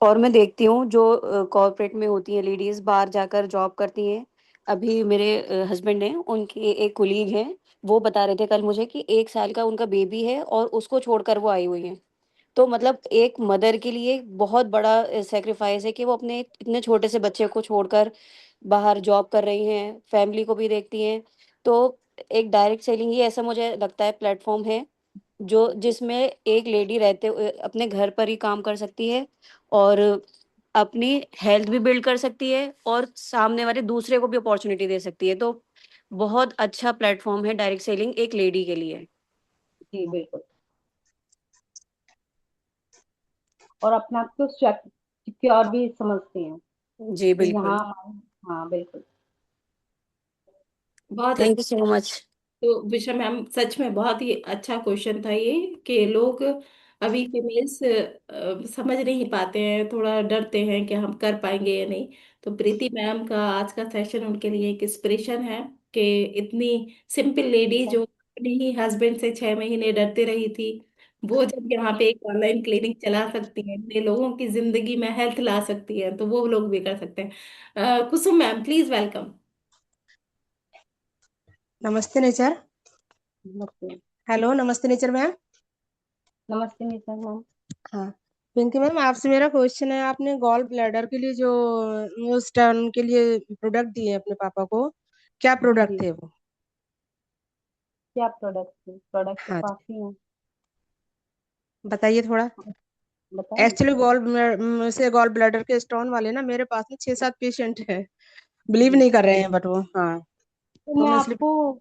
और मैं देखती हूँ जो कॉर्पोरेट में होती हैं लेडीज, बाहर जाकर जॉब करती हैं। अभी मेरे हस्बैंड हैं, उनके एक कुलीग हैं, वो बता रहे थे कल मुझे कि 1 साल का उनका बेबी है और उसको छोड़कर वो आई हुई हैं। तो मतलब एक मदर के लिए बहुत बड़ा सेक्रीफाइस है कि वो अपने इतने छोटे से बच्चे को छोड़कर बाहर जॉब कर रही हैं, फैमिली को भी देखती हैं। तो एक डायरेक्ट सेलिंग ही ऐसा मुझे लगता है प्लेटफॉर्म है जो जिसमें एक लेडी रहते हुए अपने घर पर ही काम कर सकती है, और अपनी हेल्थ भी बिल्ड कर सकती है, और सामने वाले दूसरे को भी अपॉर्चुनिटी दे सकती है। तो बहुत अच्छा प्लेटफॉर्म है डायरेक्ट सेलिंग एक लेडी के लिए। जी बिल्कुल। और अपने आप को सिक्योर भी समझते हैं जी कि बिल्कुल। यहाँ। हाँ बिल्कुल। बहुत थैंक यू अच्छा। So much. तो विषय मैम सच में बहुत ही अच्छा क्वेश्चन था ये, कि लोग अभी फीमेल्स समझ नहीं पाते हैं, थोड़ा डरते हैं कि हम कर पाएंगे या नहीं। तो प्रीति मैम का आज का सेशन उनके लिए एक इंस्पिरेशन है, कि इतनी सिंपल लेडी जो अपने ही हस्बैंड से 6 महीने डरती रही थी, वो जब यहाँ पे एक ऑनलाइन क्लिनिक चला सकती है, इतने लोगों की जिंदगी में हेल्थ ला सकती है, तो वो लोग भी कर सकते हैं। कुसुम मैम प्लीज वेलकम। नमस्ते नेचर। नमस्ते। हेलो, नमस्ते नेचर मैम। नमस्ते निशा मैम। हाँ, पिंकी मैम, आपसे मेरा क्वेश्चन है, आपने गॉल ब्लैडर के लिए जो स्टोन के लिए प्रोडक्ट दिए अपने पापा को, क्या प्रोडक्ट जी, थे वो? क्या प्रोडक्ट है? प्रोडक्ट तो हाँ जी, काफी हैं। बताइए थोड़ा। बताएं। एक्चुअली गॉल ब्लैडर के स्टोन वाले ना मेरे पास में 6-7 पेशेंट है, बिलीव जी, नहीं कर रहे हैं, बट वो हाँ, तो तो मैं मैं इसलिए। आपको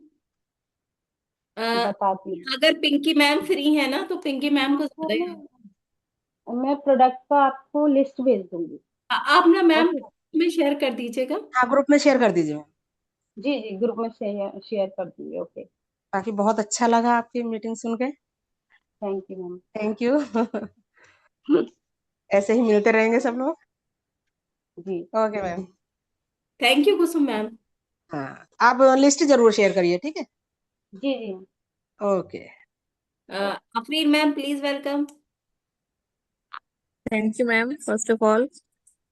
अ, बताती हूँ। अगर पिंकी मैम फ्री है ना, तो पिंकी मैम को आपको ज्यादा ना, मैं प्रोडक्ट का आपको लिस्ट भेज दूंगी। आप ना मैम ओके। में शेयर कर दीजिएगा। हाँ, ग्रुप में शेयर कर दीजिए मैम। जी जी, ग्रुप में शेयर शेयर कर दूंगी। ओके। बाकी बहुत अच्छा लगा आपकी मीटिंग सुन के। Thank you ma'am. Thank you. ऐसे ही मिलते रहेंगे सब लोग। जी okay ma'am. Thank you Kusum ma'am. हाँ, आप लिस्ट जरूर शेयर करिए, ठीक है। जी जी। Okay. Afreen ma'am please welcome. Thank you ma'am, first of all.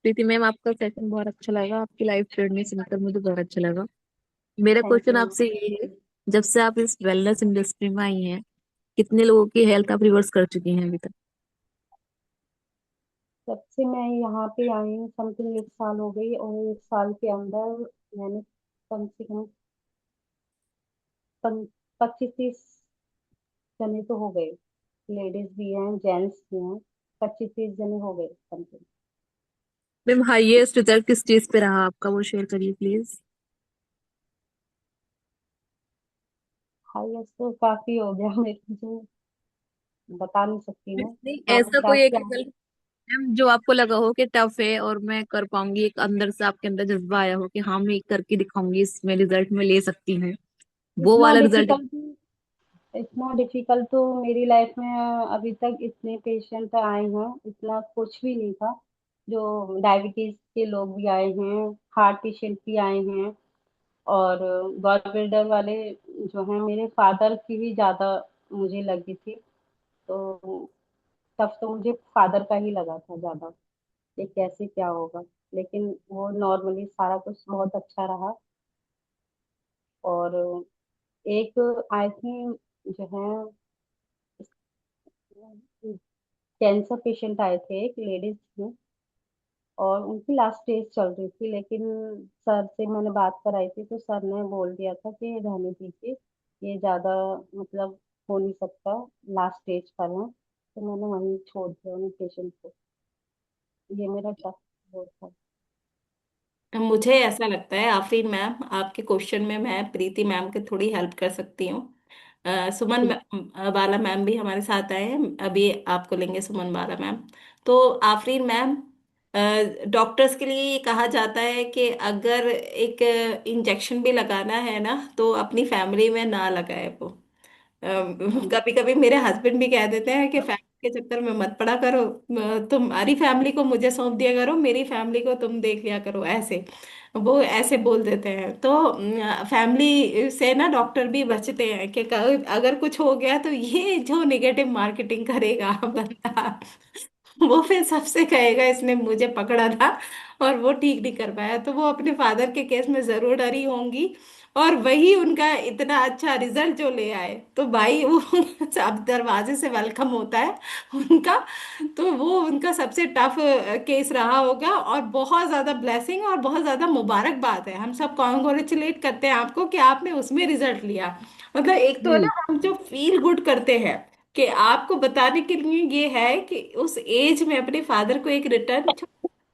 Preeti ma'am, आपका सेशन बहुत अच्छा लगा, आपकी लाइफ जर्नी सुनकर मुझे बहुत अच्छा लगा। मेरा थैंक यू क्वेश्चन मैम। आपसे ये है, जब से आप इस वेलनेस इंडस्ट्री में आई हैं, कितने लोगों की हेल्थ आप रिवर्स कर चुकी हैं अभी तक? जब से मैं यहाँ पे आई हूँ समथिंग 1 साल हो गई, और 1 साल के अंदर मैंने कम से कम 25-30 जने तो हो गए। लेडीज भी हैं, जेंट्स भी हैं। 25-30 जने हो गए समथिंग। मैम, हाईएस्ट रिजल्ट किस चीज पे रहा आपका, वो शेयर करिए प्लीज। हाईएस्ट तो काफी हो गया मेरे को, बता नहीं सकती मैं। नहीं, आप ऐसा क्या कोई एक क्या। रिजल्ट मैम जो आपको लगा हो कि टफ है और मैं कर पाऊंगी, एक अंदर से आपके अंदर जज्बा आया हो कि हाँ मैं करके दिखाऊंगी, इसमें रिजल्ट में ले सकती हूँ, वो इतना वाला रिजल्ट? डिफिकल्ट इतना डिफिकल्ट तो मेरी लाइफ में अभी तक इतने पेशेंट आए हैं, इतना कुछ भी नहीं था। जो डायबिटीज के लोग भी आए हैं, हार्ट पेशेंट भी आए हैं, और गॉड बिल्डर वाले जो हैं, मेरे फादर की भी ज्यादा मुझे लगी थी। तो तब तो मुझे फादर का ही लगा था ज्यादा, कि कैसे क्या होगा। लेकिन वो नॉर्मली सारा कुछ बहुत अच्छा रहा। और एक आई थिंक जो है, कैंसर पेशेंट आए थे, एक लेडीज थी, और उनकी लास्ट स्टेज चल रही थी, लेकिन सर से मैंने बात कराई थी, तो सर ने बोल दिया था कि रहने दीजिए, ये ज्यादा मतलब हो नहीं सकता, लास्ट स्टेज पर है। तो मैंने वहीं छोड़ दिया उन पेशेंट को। ये मेरा टफ वो था। मुझे ऐसा लगता है आफरीन मैम, आपके क्वेश्चन में मैं प्रीति मैम की थोड़ी हेल्प कर सकती हूँ। बाला मैम भी हमारे साथ आए हैं, अभी आपको लेंगे सुमन बाला मैम। तो आफरीन मैम, डॉक्टर्स के लिए ये कहा जाता है कि अगर एक इंजेक्शन भी लगाना है ना, तो अपनी फैमिली में ना लगाए वो। जी कभी कभी मेरे हस्बैंड भी कह देते हैं कि फैमिली के चक्कर में मत पड़ा करो, तुम्हारी फैमिली को मुझे सौंप दिया करो, मेरी फैमिली को तुम देख लिया करो, ऐसे वो ऐसे बोल देते हैं। तो फैमिली से ना डॉक्टर भी बचते हैं कि अगर कुछ हो गया तो ये जो नेगेटिव मार्केटिंग करेगा बंदा, वो फिर सबसे कहेगा इसने मुझे पकड़ा था और वो ठीक नहीं कर पाया। तो वो अपने फादर के केस में जरूर डरी होंगी, और वही उनका इतना अच्छा रिजल्ट जो ले आए, तो भाई वो अब दरवाजे से वेलकम होता है उनका। तो वो उनका सबसे टफ केस रहा होगा, और बहुत ज्यादा ब्लेसिंग और बहुत ज्यादा मुबारक बात है, हम सब कॉन्ग्रेचुलेट करते हैं आपको कि आपने उसमें रिजल्ट लिया। मतलब एक तो जी। ना हम जो फील गुड करते हैं, कि आपको बताने के लिए ये है कि उस एज में अपने फादर को एक रिटर्न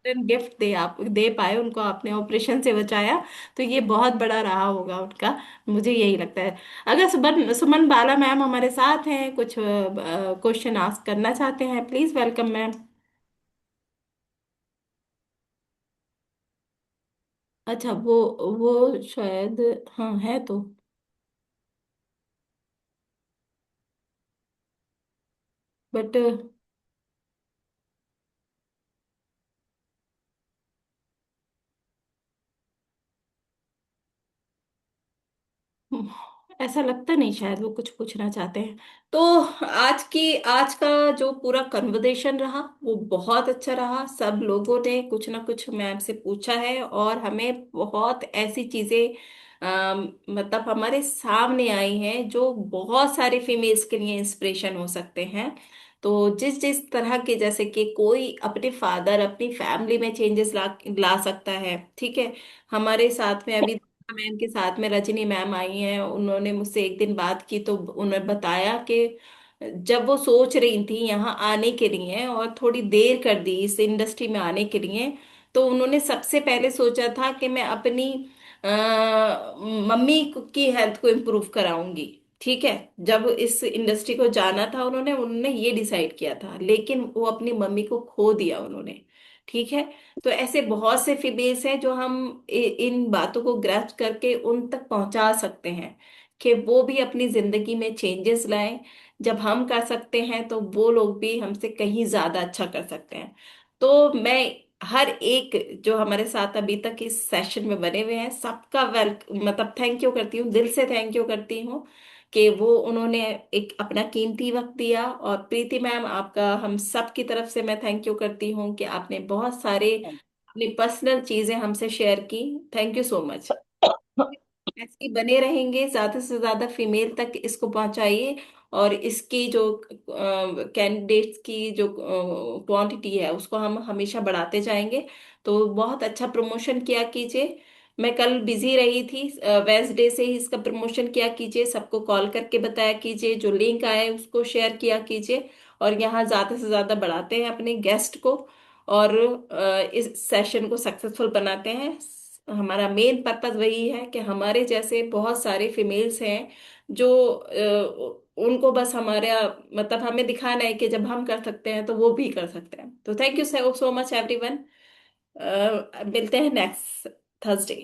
गिफ्ट दे, आप दे पाए उनको, आपने ऑपरेशन से बचाया, तो ये बहुत बड़ा रहा होगा उनका। मुझे यही लगता है। अगर सुमन सुमन बाला मैम हमारे साथ हैं, कुछ क्वेश्चन आस्क करना चाहते हैं, प्लीज वेलकम मैम। अच्छा, वो शायद, हाँ है तो। बट ऐसा लगता नहीं शायद वो कुछ पूछना चाहते हैं। तो आज का जो पूरा कन्वर्सेशन रहा वो बहुत अच्छा रहा। सब लोगों ने कुछ ना कुछ मैम से पूछा है और हमें बहुत ऐसी चीजें मतलब हमारे सामने आई हैं जो बहुत सारे फीमेल्स के लिए इंस्पिरेशन हो सकते हैं। तो जिस जिस तरह के, जैसे कि कोई अपने फादर अपनी फैमिली में चेंजेस ला ला सकता है, ठीक है। हमारे साथ में अभी मैम के साथ में रजनी मैम आई हैं, उन्होंने मुझसे एक दिन बात की तो उन्होंने बताया कि जब वो सोच रही थी यहाँ आने के लिए और थोड़ी देर कर दी इस इंडस्ट्री में आने के लिए, तो उन्होंने सबसे पहले सोचा था कि मैं अपनी मम्मी की हेल्थ को इम्प्रूव कराऊंगी, ठीक है। जब इस इंडस्ट्री को जाना था उन्होंने उन्होंने ये डिसाइड किया था, लेकिन वो अपनी मम्मी को खो दिया उन्होंने, ठीक है। तो ऐसे बहुत से फीमेल्स हैं जो हम इन बातों को ग्रैस्प करके उन तक पहुंचा सकते हैं कि वो भी अपनी जिंदगी में चेंजेस लाएं। जब हम कर सकते हैं तो वो लोग भी हमसे कहीं ज्यादा अच्छा कर सकते हैं। तो मैं हर एक जो हमारे साथ अभी तक इस सेशन में बने हुए हैं सबका मतलब थैंक यू करती हूँ, दिल से थैंक यू करती हूँ कि वो उन्होंने एक अपना कीमती वक्त दिया। और प्रीति मैम, आपका हम सब की तरफ से मैं थैंक यू करती हूँ कि आपने बहुत सारे अपनी पर्सनल चीजें हमसे शेयर की। Thank you so much. ऐसे ही बने रहेंगे, ज्यादा से ज्यादा फीमेल तक इसको पहुंचाइए और इसकी जो कैंडिडेट्स की जो क्वांटिटी है उसको हम हमेशा बढ़ाते जाएंगे। तो बहुत अच्छा प्रमोशन किया कीजिए। मैं कल बिजी रही थी, वेंसडे से ही इसका प्रमोशन किया कीजिए, सबको कॉल करके बताया कीजिए, जो लिंक आए उसको शेयर किया कीजिए। और यहाँ ज्यादा से ज्यादा बढ़ाते हैं अपने गेस्ट को और इस सेशन को सक्सेसफुल बनाते हैं। हमारा मेन पर्पस वही है कि हमारे जैसे बहुत सारे फीमेल्स हैं जो उनको बस हमारा मतलब हमें दिखाना है कि जब हम कर सकते हैं तो वो भी कर सकते हैं। तो thank you so so much everyone. मिलते हैं नेक्स्ट थर्सडे।